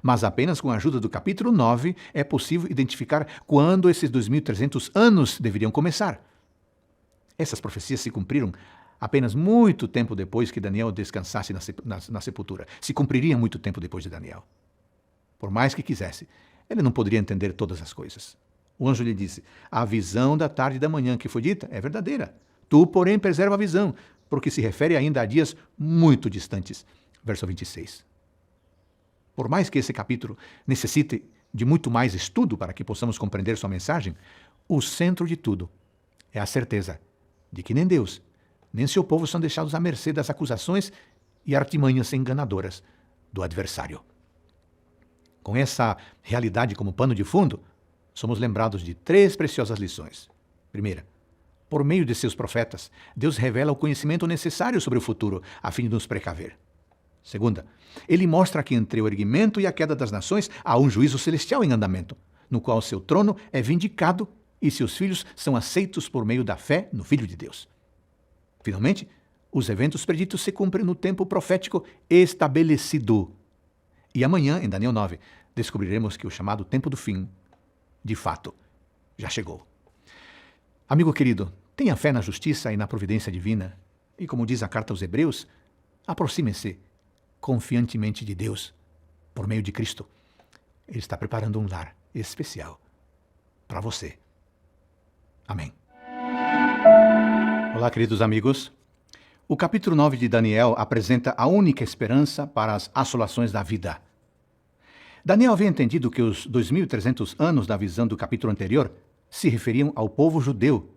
mas apenas com a ajuda do capítulo 9 é possível identificar quando esses 2.300 anos deveriam começar. Essas profecias se cumpriram apenas muito tempo depois que Daniel descansasse na sepultura. Se cumpririam muito tempo depois de Daniel. Por mais que quisesse, ele não poderia entender todas as coisas. O anjo lhe disse: a visão da tarde e da manhã que foi dita é verdadeira. Tu, porém, preserva a visão, porque se refere ainda a dias muito distantes. Verso 26. Por mais que esse capítulo necessite de muito mais estudo para que possamos compreender sua mensagem, o centro de tudo é a certeza de que nem Deus, nem seu povo são deixados à mercê das acusações e artimanhas enganadoras do adversário. Com essa realidade como pano de fundo, somos lembrados de 3 preciosas lições. Primeira, por meio de seus profetas, Deus revela o conhecimento necessário sobre o futuro, a fim de nos precaver. Segunda, ele mostra que entre o erguimento e a queda das nações há um juízo celestial em andamento, no qual seu trono é vindicado e seus filhos são aceitos por meio da fé no Filho de Deus. Finalmente, os eventos preditos se cumprem no tempo profético estabelecido. E amanhã, em Daniel 9, descobriremos que o chamado tempo do fim, de fato, já chegou. Amigo querido, tenha fé na justiça e na providência divina, e como diz a carta aos Hebreus, aproxime-se confiantemente de Deus, por meio de Cristo. Ele está preparando um lar especial para você. Amém. Olá, queridos amigos. O capítulo 9 de Daniel apresenta a única esperança para as assolações da vida. Daniel havia entendido que os 2.300 anos da visão do capítulo anterior se referiam ao povo judeu.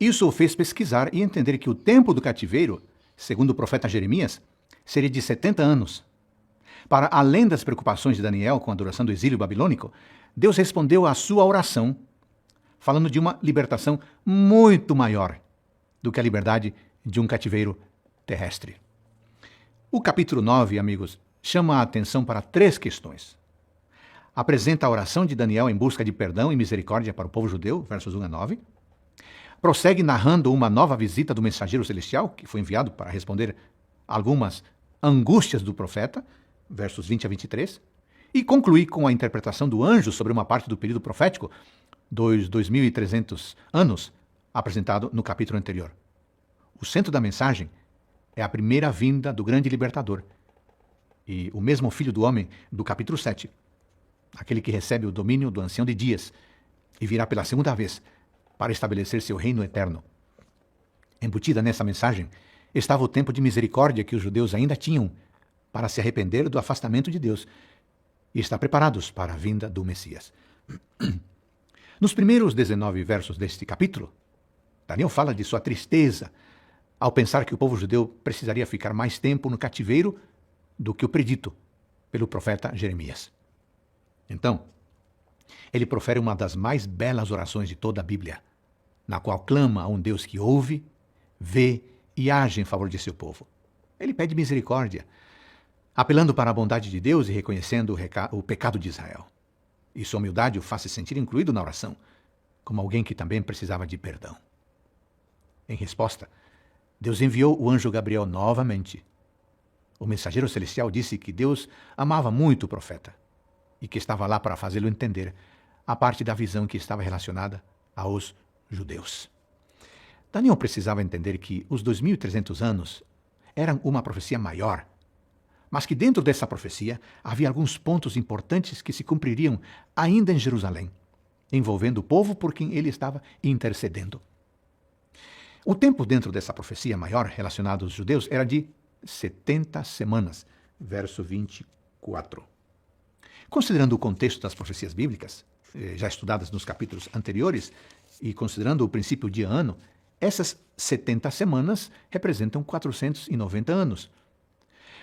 Isso o fez pesquisar e entender que o tempo do cativeiro, segundo o profeta Jeremias, seria de 70 anos. Para além das preocupações de Daniel com a duração do exílio babilônico, Deus respondeu à sua oração, falando de uma libertação muito maior do que a liberdade de um cativeiro terrestre. O capítulo 9, amigos, chama a atenção para 3 questões. Apresenta a oração de Daniel em busca de perdão e misericórdia para o povo judeu, versos 1 a 9. Prossegue narrando uma nova visita do mensageiro celestial, que foi enviado para responder algumas angústias do profeta, versos 20 a 23. E conclui com a interpretação do anjo sobre uma parte do período profético, dos 2.300 anos, apresentado no capítulo anterior. O centro da mensagem é a primeira vinda do grande libertador. E o mesmo Filho do Homem do capítulo 7, aquele que recebe o domínio do ancião de dias e virá pela segunda vez para estabelecer seu reino eterno. Embutida nessa mensagem estava o tempo de misericórdia que os judeus ainda tinham para se arrepender do afastamento de Deus e estar preparados para a vinda do Messias. Nos primeiros 19 versos deste capítulo, Daniel fala de sua tristeza ao pensar que o povo judeu precisaria ficar mais tempo no cativeiro do que o predito pelo profeta Jeremias. Então, ele profere uma das mais belas orações de toda a Bíblia, na qual clama a um Deus que ouve, vê e age em favor de seu povo. Ele pede misericórdia, apelando para a bondade de Deus e reconhecendo o pecado de Israel. E sua humildade o faz se sentir incluído na oração, como alguém que também precisava de perdão. Em resposta, Deus enviou o anjo Gabriel novamente. O mensageiro celestial disse que Deus amava muito o profeta e que estava lá para fazê-lo entender a parte da visão que estava relacionada aos judeus. Daniel precisava entender que os 2.300 anos eram uma profecia maior, mas que dentro dessa profecia havia alguns pontos importantes que se cumpririam ainda em Jerusalém, envolvendo o povo por quem ele estava intercedendo. O tempo dentro dessa profecia maior relacionado aos judeus era de 70 semanas, verso 24. Considerando o contexto das profecias bíblicas, já estudadas nos capítulos anteriores, e considerando o princípio de ano, essas 70 semanas representam 490 anos.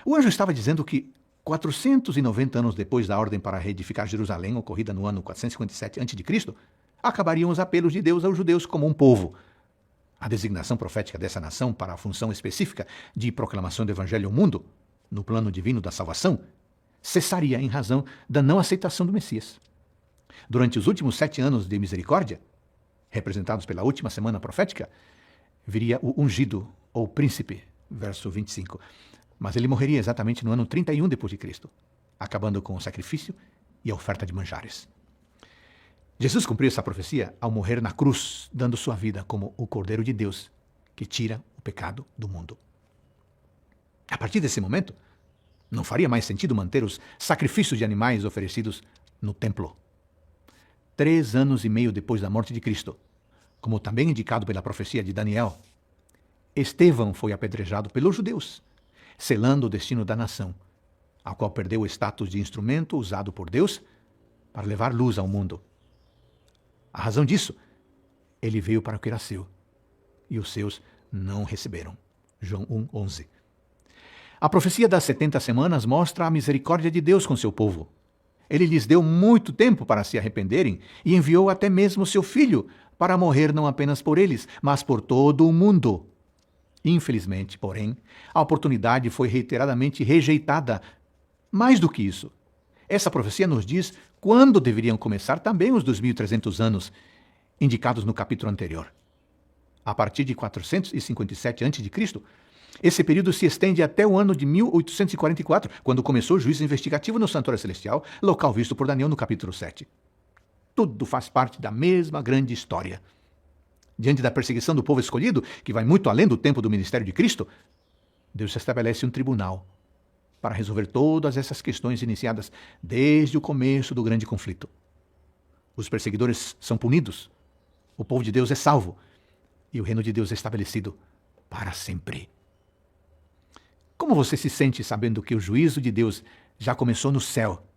O anjo estava dizendo que 490 anos depois da ordem para reedificar Jerusalém, ocorrida no ano 457 a.C., acabariam os apelos de Deus aos judeus como um povo. A designação profética dessa nação para a função específica de proclamação do evangelho ao mundo, no plano divino da salvação, cessaria em razão da não aceitação do Messias. Durante os últimos 7 anos de misericórdia, representados pela última semana profética, viria o ungido, ou príncipe, verso 25. Mas ele morreria exatamente no ano 31 depois de Cristo, acabando com o sacrifício e a oferta de manjares. Jesus cumpriu essa profecia ao morrer na cruz, dando sua vida como o Cordeiro de Deus, que tira o pecado do mundo. A partir desse momento, não faria mais sentido manter os sacrifícios de animais oferecidos no templo. 3 anos e meio depois da morte de Cristo, como também indicado pela profecia de Daniel, Estevão foi apedrejado pelos judeus, selando o destino da nação, a qual perdeu o status de instrumento usado por Deus para levar luz ao mundo. A razão disso, ele veio para o que era seu, e os seus não receberam. João 1:11. A profecia das 70 semanas mostra a misericórdia de Deus com seu povo. Ele lhes deu muito tempo para se arrependerem e enviou até mesmo seu filho para morrer não apenas por eles, mas por todo o mundo. Infelizmente, porém, a oportunidade foi reiteradamente rejeitada. Mais do que isso, essa profecia nos diz quando deveriam começar também os 2.300 anos, indicados no capítulo anterior. A partir de 457 a.C., esse período se estende até o ano de 1844, quando começou o juízo investigativo no Santuário Celestial, local visto por Daniel no capítulo 7. Tudo faz parte da mesma grande história. Diante da perseguição do povo escolhido, que vai muito além do tempo do ministério de Cristo, Deus estabelece um tribunal para resolver todas essas questões iniciadas desde o começo do grande conflito. Os perseguidores são punidos, o povo de Deus é salvo e o reino de Deus é estabelecido para sempre. Como você se sente sabendo que o juízo de Deus já começou no céu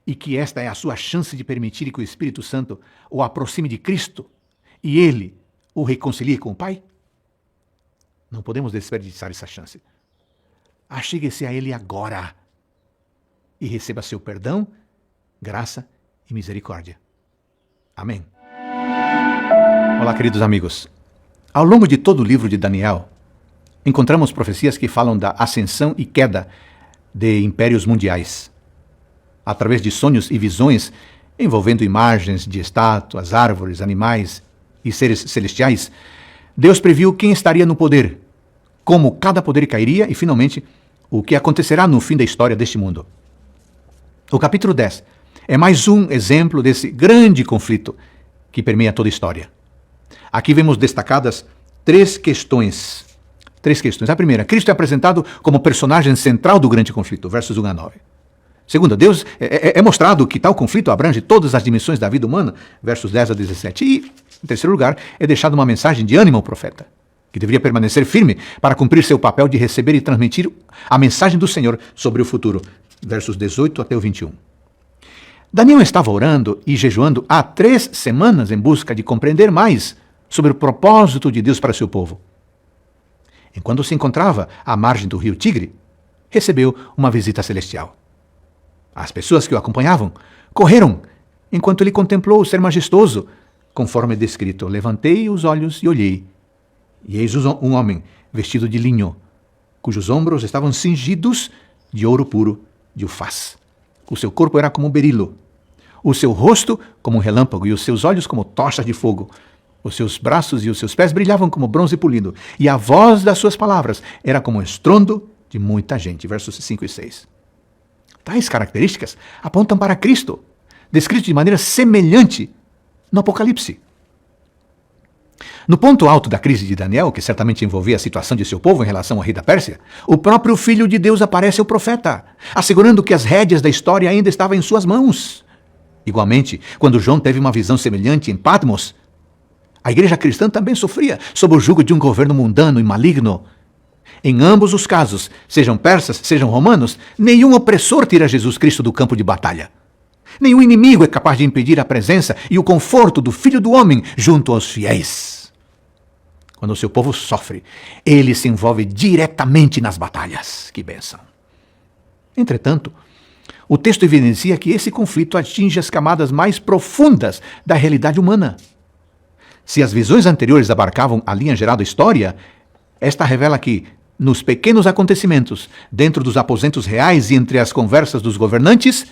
e que esta é a sua chance de permitir que o Espírito Santo o aproxime de Cristo e ele o reconcilie com o Pai? Não podemos desperdiçar essa chance. Achegue-se a ele agora. e receba seu perdão, graça e misericórdia. Amém. Olá, queridos amigos. Ao longo de todo o livro de Daniel, encontramos profecias que falam da ascensão e queda de impérios mundiais. Através de sonhos e visões envolvendo imagens de estátuas, árvores, animais e seres celestiais, Deus previu quem estaria no poder, como cada poder cairia e, finalmente, o que acontecerá no fim da história deste mundo. O capítulo 10 é mais um exemplo desse grande conflito que permeia toda a história. Aqui vemos destacadas três questões. A primeira, Cristo é apresentado como personagem central do grande conflito, versos 1 a 9. Segunda, Deus é mostrado que tal conflito abrange todas as dimensões da vida humana, versos 10 a 17. E, em terceiro lugar, é deixada uma mensagem de ânimo ao profeta, que deveria permanecer firme para cumprir seu papel de receber e transmitir a mensagem do Senhor sobre o futuro, versos 18 até o 21. Daniel estava orando e jejuando há 3 semanas em busca de compreender mais sobre o propósito de Deus para seu povo. Enquanto se encontrava à margem do rio Tigre, recebeu uma visita celestial. As pessoas que o acompanhavam correram enquanto ele contemplou o ser majestoso, conforme descrito. Levantei os olhos e olhei, e eis um homem vestido de linho, cujos ombros estavam cingidos de ouro puro de Ufaz. O seu corpo era como um berilo, o seu rosto como um relâmpago e os seus olhos como tochas de fogo. Os seus braços e os seus pés brilhavam como bronze polido, e a voz das suas palavras era como um estrondo de muita gente. Versos 5 e 6. Tais características apontam para Cristo, descrito de maneira semelhante no Apocalipse. No ponto alto da crise de Daniel, que certamente envolvia a situação de seu povo em relação ao rei da Pérsia, o próprio Filho de Deus aparece ao profeta, assegurando que as rédeas da história ainda estavam em suas mãos. Igualmente, quando João teve uma visão semelhante em Patmos, a igreja cristã também sofria sob o jugo de um governo mundano e maligno. Em ambos os casos, sejam persas, sejam romanos, nenhum opressor tira Jesus Cristo do campo de batalha. Nenhum inimigo é capaz de impedir a presença e o conforto do Filho do Homem junto aos fiéis. Quando o seu povo sofre, ele se envolve diretamente nas batalhas. Que bênção! Entretanto, o texto evidencia que esse conflito atinge as camadas mais profundas da realidade humana. Se as visões anteriores abarcavam a linha geral da história, esta revela que, nos pequenos acontecimentos, dentro dos aposentos reais e entre as conversas dos governantes,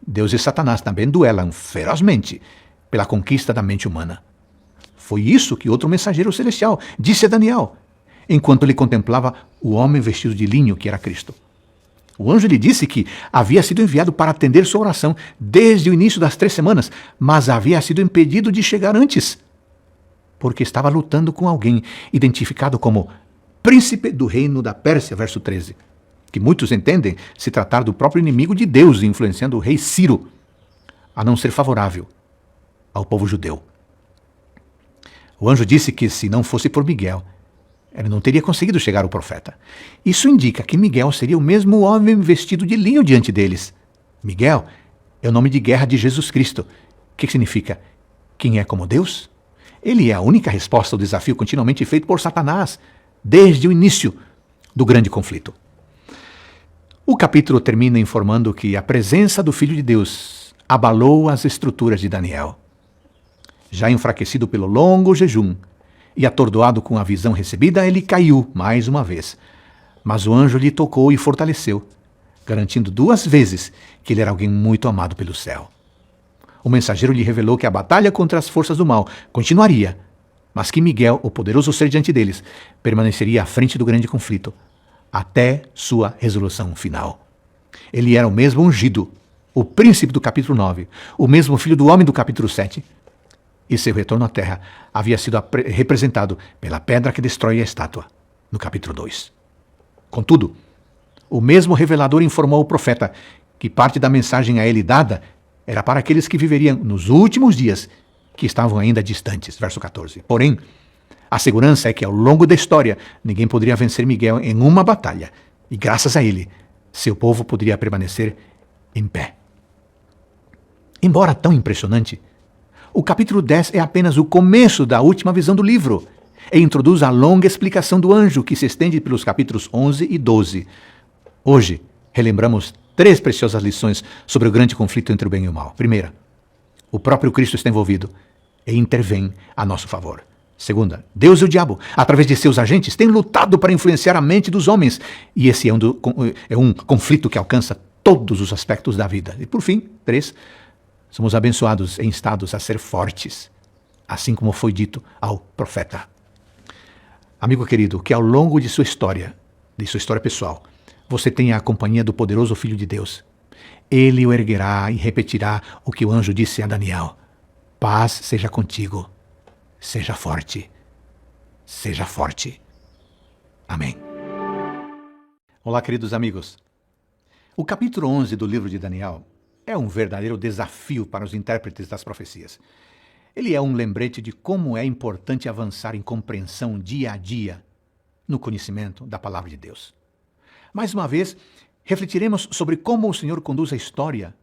Deus e Satanás também duelam ferozmente pela conquista da mente humana. Foi isso que outro mensageiro celestial disse a Daniel, enquanto ele contemplava o homem vestido de linho que era Cristo. O anjo lhe disse que havia sido enviado para atender sua oração desde o início das 3 semanas, mas havia sido impedido de chegar antes, porque estava lutando com alguém identificado como príncipe do reino da Pérsia, verso 13, que muitos entendem se tratar do próprio inimigo de Deus, influenciando o rei Ciro a não ser favorável ao povo judeu. O anjo disse que, se não fosse por Miguel, ele não teria conseguido chegar ao profeta. Isso indica que Miguel seria o mesmo homem vestido de linho diante deles. Miguel é o nome de guerra de Jesus Cristo, que significa quem é como Deus. Ele é a única resposta ao desafio continuamente feito por Satanás, desde o início do grande conflito. O capítulo termina informando que a presença do Filho de Deus abalou as estruturas de Daniel. Já enfraquecido pelo longo jejum e atordoado com a visão recebida, ele caiu mais uma vez. Mas o anjo lhe tocou e fortaleceu, garantindo 2 vezes que ele era alguém muito amado pelo céu. O mensageiro lhe revelou que a batalha contra as forças do mal continuaria, mas que Miguel, o poderoso ser diante deles, permaneceria à frente do grande conflito, até sua resolução final. Ele era o mesmo ungido, o príncipe do capítulo 9, o mesmo filho do homem do capítulo 7, e seu retorno à terra havia sido representado pela pedra que destrói a estátua, no capítulo 2. Contudo, o mesmo revelador informou o profeta que parte da mensagem a ele dada era para aqueles que viveriam nos últimos dias, que estavam ainda distantes. Verso 14. Porém, a segurança é que ao longo da história ninguém poderia vencer Miguel em uma batalha, e graças a ele, seu povo poderia permanecer em pé. Embora tão impressionante, o capítulo 10 é apenas o começo da última visão do livro e introduz a longa explicação do anjo que se estende pelos capítulos 11 e 12. Hoje, relembramos 3 preciosas lições sobre o grande conflito entre o bem e o mal. Primeira, o próprio Cristo está envolvido e intervém a nosso favor. Segunda, Deus e o diabo, através de seus agentes, têm lutado para influenciar a mente dos homens. E esse é um conflito que alcança todos os aspectos da vida. E por fim, 3, somos abençoados e instados a ser fortes, assim como foi dito ao profeta. Amigo querido, que ao longo de sua história pessoal, você tenha a companhia do poderoso Filho de Deus. Ele o erguerá e repetirá o que o anjo disse a Daniel. Paz seja contigo. Seja forte. Seja forte. Amém. Olá, queridos amigos. O capítulo 11 do livro de Daniel é um verdadeiro desafio para os intérpretes das profecias. Ele é um lembrete de como é importante avançar em compreensão dia a dia no conhecimento da palavra de Deus. Mais uma vez, refletiremos sobre como o Senhor conduz a história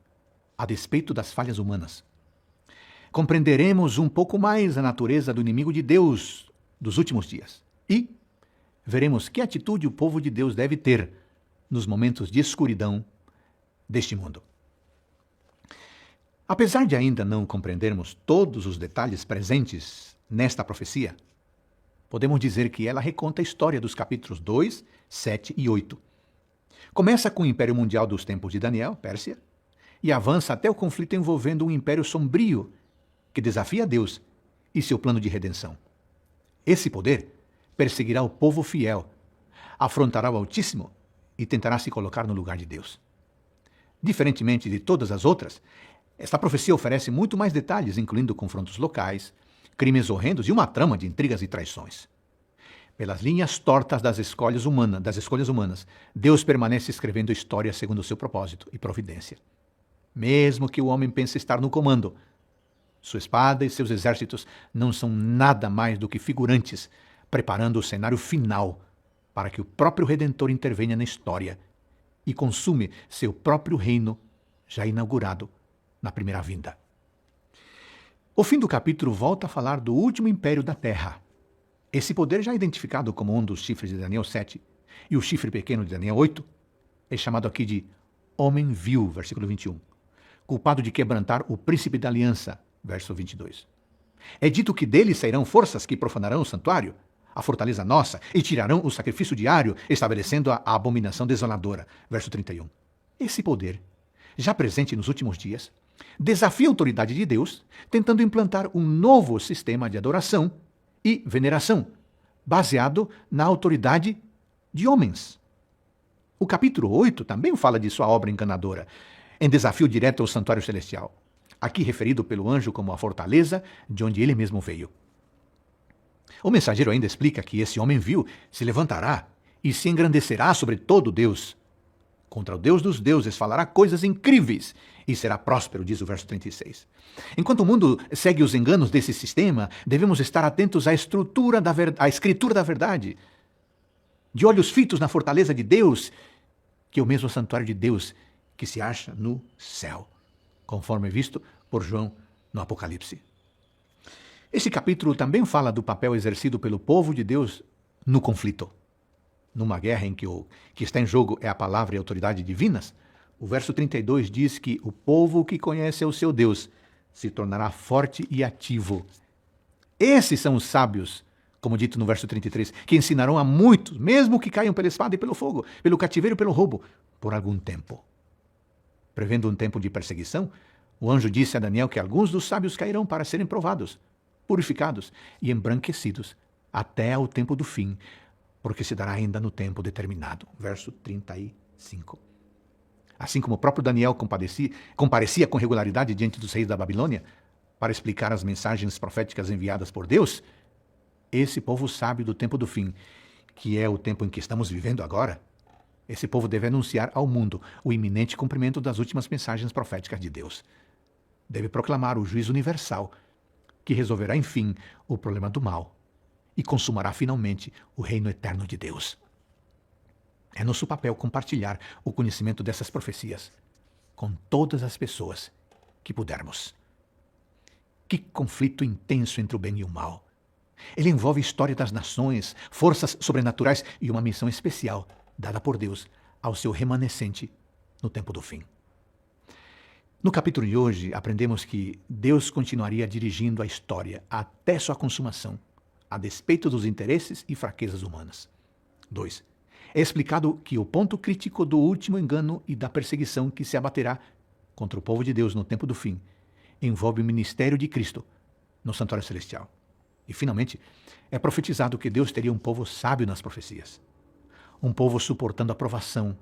a despeito das falhas humanas. Compreenderemos um pouco mais a natureza do inimigo de Deus dos últimos dias e veremos que atitude o povo de Deus deve ter nos momentos de escuridão deste mundo. Apesar de ainda não compreendermos todos os detalhes presentes nesta profecia, podemos dizer que ela reconta a história dos capítulos 2, 7 e 8. Começa com o Império Mundial dos tempos de Daniel, Pérsia, e avança até o conflito envolvendo um império sombrio que desafia Deus e seu plano de redenção. Esse poder perseguirá o povo fiel, afrontará o Altíssimo e tentará se colocar no lugar de Deus. Diferentemente de todas as outras, esta profecia oferece muito mais detalhes, incluindo confrontos locais, crimes horrendos e uma trama de intrigas e traições. Pelas linhas tortas das escolhas humanas, Deus permanece escrevendo história segundo o seu propósito e providência. Mesmo que o homem pense estar no comando, sua espada e seus exércitos não são nada mais do que figurantes, preparando o cenário final para que o próprio Redentor intervenha na história e consume seu próprio reino já inaugurado na primeira vinda. O fim do capítulo volta a falar do último império da Terra. Esse poder, já identificado como um dos chifres de Daniel 7 e o chifre pequeno de Daniel 8, é chamado aqui de Homem Vil, versículo 21, culpado de quebrantar o príncipe da aliança, verso 22. É dito que dele sairão forças que profanarão o santuário, a fortaleza nossa, e tirarão o sacrifício diário, estabelecendo a abominação desoladora, verso 31. Esse poder, já presente nos últimos dias, desafia a autoridade de Deus, tentando implantar um novo sistema de adoração e veneração, baseado na autoridade de homens. O capítulo 8 também fala de sua obra enganadora, em desafio direto ao santuário celestial, aqui referido pelo anjo como a fortaleza de onde ele mesmo veio. O mensageiro ainda explica que esse homem vil se levantará e se engrandecerá sobre todo Deus. Contra o Deus dos deuses falará coisas incríveis e será próspero, diz o verso 36. Enquanto o mundo segue os enganos desse sistema, devemos estar atentos à escritura da verdade, de olhos fitos na fortaleza de Deus, que é o mesmo santuário de Deus que se acha no céu, conforme visto por João no Apocalipse. Esse capítulo também fala do papel exercido pelo povo de Deus no conflito. Numa guerra em que o que está em jogo é a palavra e a autoridade divinas, o verso 32 diz que o povo que conhece o seu Deus se tornará forte e ativo. Esses são os sábios, como dito no verso 33, que ensinarão a muitos, mesmo que caiam pela espada e pelo fogo, pelo cativeiro e pelo roubo, por algum tempo. Prevendo um tempo de perseguição, o anjo disse a Daniel que alguns dos sábios cairão para serem provados, purificados e embranquecidos até ao tempo do fim, porque se dará ainda no tempo determinado. Verso 35. Assim como o próprio Daniel comparecia com regularidade diante dos reis da Babilônia para explicar as mensagens proféticas enviadas por Deus, esse povo sabe do tempo do fim, que é o tempo em que estamos vivendo agora. Esse povo deve anunciar ao mundo o iminente cumprimento das últimas mensagens proféticas de Deus. Deve proclamar o juízo universal, que resolverá, enfim, o problema do mal e consumará finalmente o reino eterno de Deus. É nosso papel compartilhar o conhecimento dessas profecias com todas as pessoas que pudermos. Que conflito intenso entre o bem e o mal. Ele envolve a história das nações, forças sobrenaturais e uma missão especial dada por Deus ao seu remanescente no tempo do fim. No capítulo de hoje, aprendemos que Deus continuaria dirigindo a história até sua consumação, a despeito dos interesses e fraquezas humanas. 2. É explicado que o ponto crítico do último engano e da perseguição que se abaterá contra o povo de Deus no tempo do fim envolve o ministério de Cristo no santuário celestial. E, finalmente, é profetizado que Deus teria um povo sábio nas profecias. Um povo suportando a provação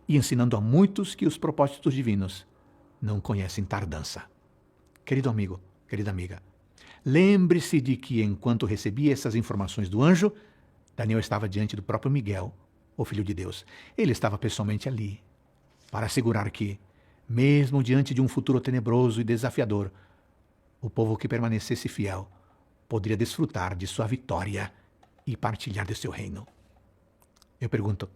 e ensinando a muitos que os propósitos divinos não conhecem tardança. Querido amigo, querida amiga, lembre-se de que enquanto recebia essas informações do anjo, Daniel estava diante do próprio Miguel, o Filho de Deus. Ele estava pessoalmente ali para assegurar que, mesmo diante de um futuro tenebroso e desafiador, o povo que permanecesse fiel poderia desfrutar de sua vitória e partilhar de seu reino. Eu pergunto,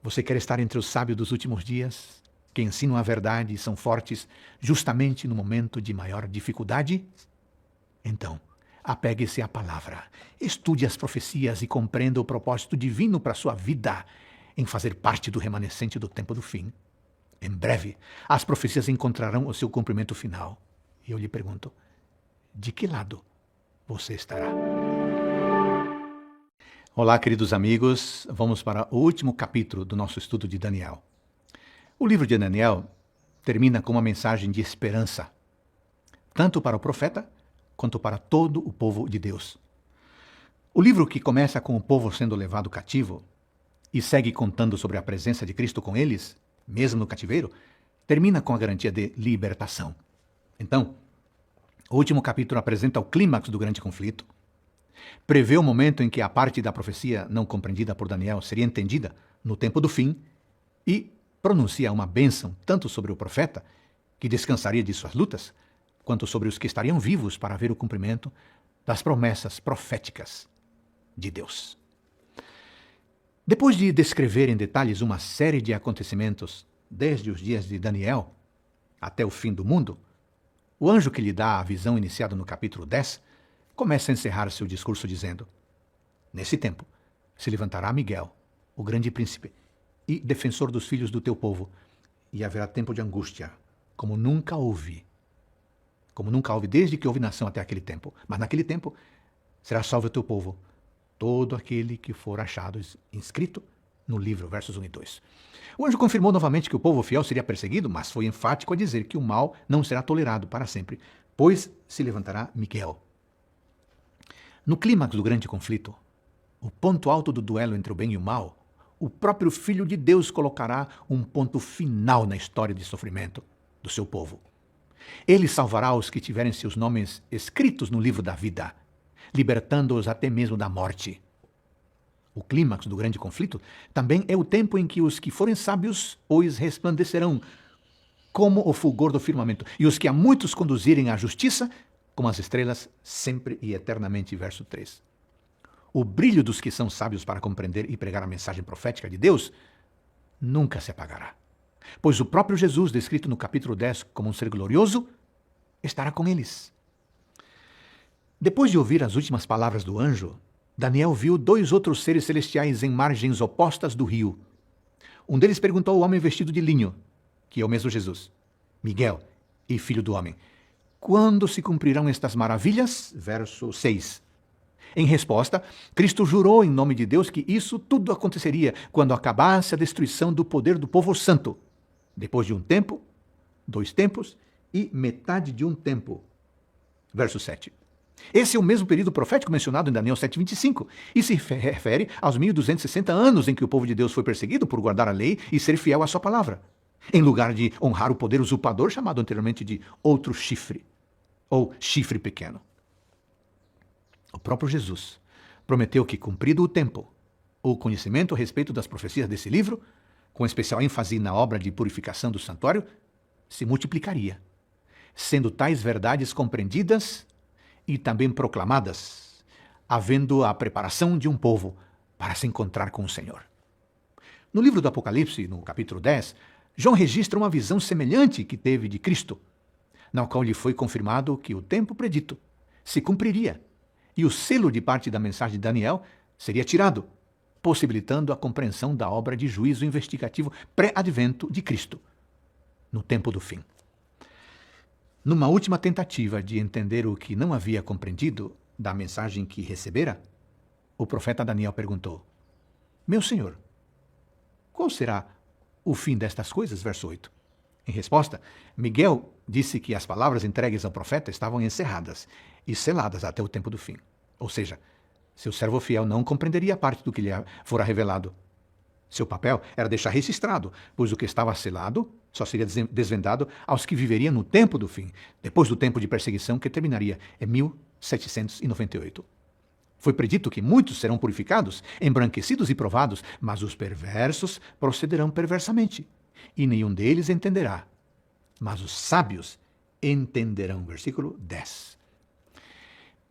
você quer estar entre os sábios dos últimos dias, que ensinam a verdade e são fortes justamente no momento de maior dificuldade? Então, apegue-se à palavra, estude as profecias e compreenda o propósito divino para a sua vida em fazer parte do remanescente do tempo do fim. Em breve, as profecias encontrarão o seu cumprimento final. E eu lhe pergunto, de que lado você estará? Olá, queridos amigos, vamos para o último capítulo do nosso estudo de Daniel. O livro de Daniel termina com uma mensagem de esperança, tanto para o profeta quanto para todo o povo de Deus. O livro, que começa com o povo sendo levado cativo e segue contando sobre a presença de Cristo com eles, mesmo no cativeiro, termina com a garantia de libertação. Então, o último capítulo apresenta o clímax do grande conflito, prevê o momento em que a parte da profecia não compreendida por Daniel seria entendida no tempo do fim e pronuncia uma bênção tanto sobre o profeta, que descansaria de suas lutas, quanto sobre os que estariam vivos para ver o cumprimento das promessas proféticas de Deus. Depois de descrever em detalhes uma série de acontecimentos desde os dias de Daniel até o fim do mundo, o anjo que lhe dá a visão iniciada no capítulo 10 começa a encerrar seu discurso dizendo: nesse tempo se levantará Miguel, o grande príncipe e defensor dos filhos do teu povo, e haverá tempo de angústia, como nunca houve desde que houve nação até aquele tempo. Mas naquele tempo será salvo o teu povo, todo aquele que for achado inscrito no livro, versos 1 e 2. O anjo confirmou novamente que o povo fiel seria perseguido, mas foi enfático a dizer que o mal não será tolerado para sempre, pois se levantará Miguel. No clímax do grande conflito, o ponto alto do duelo entre o bem e o mal, o próprio Filho de Deus colocará um ponto final na história de sofrimento do seu povo. Ele salvará os que tiverem seus nomes escritos no livro da vida, libertando-os até mesmo da morte. O clímax do grande conflito também é o tempo em que os que forem sábios, pois resplandecerão como o fulgor do firmamento, e os que a muitos conduzirem à justiça, como as estrelas, sempre e eternamente. Verso 3. O brilho dos que são sábios para compreender e pregar a mensagem profética de Deus nunca se apagará, pois o próprio Jesus, descrito no capítulo 10 como um ser glorioso, estará com eles. Depois de ouvir as últimas palavras do anjo, Daniel viu 2 outros seres celestiais em margens opostas do rio. Um deles perguntou ao homem vestido de linho, que é o mesmo Jesus, Miguel e filho do homem, quando se cumprirão estas maravilhas? Verso 6. Em resposta, Cristo jurou em nome de Deus que isso tudo aconteceria quando acabasse a destruição do poder do povo santo, depois de 1 tempo, 2 tempos e metade de 1 tempo. Verso 7. Esse é o mesmo período profético mencionado em Daniel 7,25 e se refere aos 1260 anos em que o povo de Deus foi perseguido por guardar a lei e ser fiel à sua palavra, em lugar de honrar o poder usurpador chamado anteriormente de outro chifre, ou chifre pequeno. O próprio Jesus prometeu que, cumprido o tempo, o conhecimento a respeito das profecias desse livro, com especial ênfase na obra de purificação do santuário, se multiplicaria, sendo tais verdades compreendidas e também proclamadas, havendo a preparação de um povo para se encontrar com o Senhor. No livro do Apocalipse, no capítulo 10, João registra uma visão semelhante que teve de Cristo, na qual lhe foi confirmado que o tempo predito se cumpriria e o selo de parte da mensagem de Daniel seria tirado, impossibilitando a compreensão da obra de juízo investigativo pré-advento de Cristo, no tempo do fim. Numa última tentativa de entender o que não havia compreendido da mensagem que recebera, o profeta Daniel perguntou: Meu senhor, qual será o fim destas coisas? Verso 8. Em resposta, Miguel disse que as palavras entregues ao profeta estavam encerradas e seladas até o tempo do fim. Ou seja, seu servo fiel não compreenderia a parte do que lhe fora revelado. Seu papel era deixar registrado, pois o que estava selado só seria desvendado aos que viveriam no tempo do fim, depois do tempo de perseguição que terminaria em 1798. Foi predito que muitos serão purificados, embranquecidos e provados, mas os perversos procederão perversamente, e nenhum deles entenderá. Mas os sábios entenderão. Versículo 10.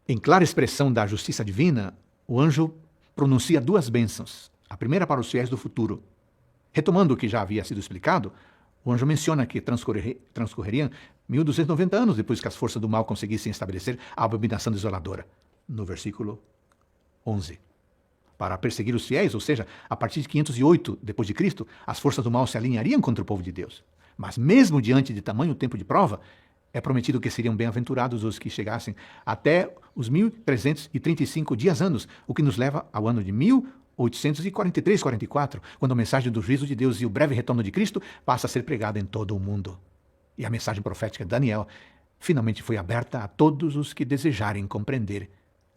Em clara expressão da justiça divina, o anjo pronuncia duas bênçãos. A primeira para os fiéis do futuro. Retomando o que já havia sido explicado, o anjo menciona que transcorreriam 1290 anos depois que as forças do mal conseguissem estabelecer a abominação desoladora. No versículo 11. Para perseguir os fiéis, ou seja, a partir de 508 depois de Cristo, as forças do mal se alinhariam contra o povo de Deus. Mas mesmo diante de tamanho tempo de prova, é prometido que seriam bem-aventurados os que chegassem até os 1335 dias-anos, o que nos leva ao ano de 1843-44, quando a mensagem do juízo de Deus e o breve retorno de Cristo passa a ser pregada em todo o mundo. E a mensagem profética de Daniel finalmente foi aberta a todos os que desejarem compreender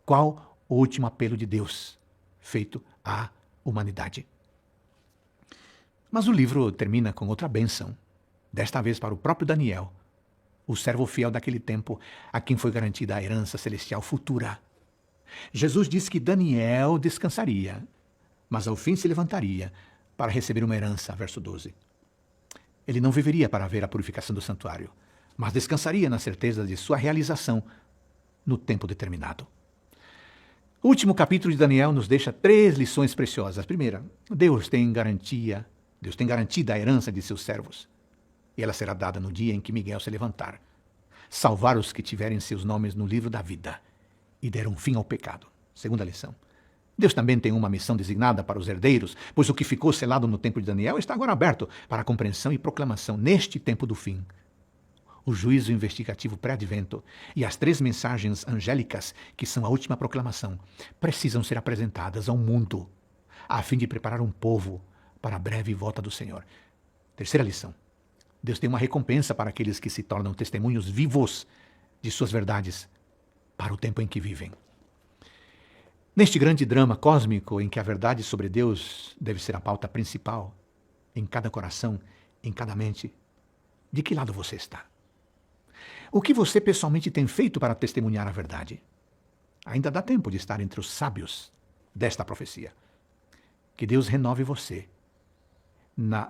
qual o último apelo de Deus feito à humanidade. Mas o livro termina com outra bênção, desta vez para o próprio Daniel, o servo fiel daquele tempo, a quem foi garantida a herança celestial futura. Jesus disse que Daniel descansaria, mas ao fim se levantaria para receber uma herança, verso 12. Ele não viveria para ver a purificação do santuário, mas descansaria na certeza de sua realização no tempo determinado. O último capítulo de Daniel nos deixa 3 lições preciosas. Primeira, Deus tem garantida a herança de seus servos. E ela será dada no dia em que Miguel se levantar. Salvar os que tiverem seus nomes no livro da vida e deram fim ao pecado. Segunda lição. Deus também tem uma missão designada para os herdeiros, pois o que ficou selado no tempo de Daniel está agora aberto para a compreensão e proclamação neste tempo do fim. O juízo investigativo pré-advento e as 3 mensagens angélicas, que são a última proclamação, precisam ser apresentadas ao mundo, a fim de preparar um povo para a breve volta do Senhor. Terceira lição. Deus tem uma recompensa para aqueles que se tornam testemunhos vivos de suas verdades para o tempo em que vivem. Neste grande drama cósmico em que a verdade sobre Deus deve ser a pauta principal, em cada coração, em cada mente, de que lado você está? O que você pessoalmente tem feito para testemunhar a verdade? Ainda dá tempo de estar entre os sábios desta profecia. Que Deus renove você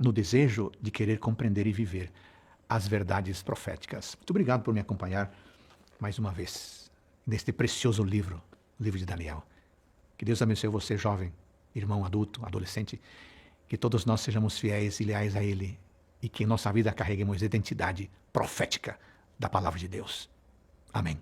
no desejo de querer compreender e viver as verdades proféticas. Muito obrigado por me acompanhar mais uma vez neste precioso livro, o livro de Daniel. Que Deus abençoe você, jovem, irmão, adulto, adolescente, que todos nós sejamos fiéis e leais a Ele e que em nossa vida carreguemos a identidade profética da palavra de Deus. Amém.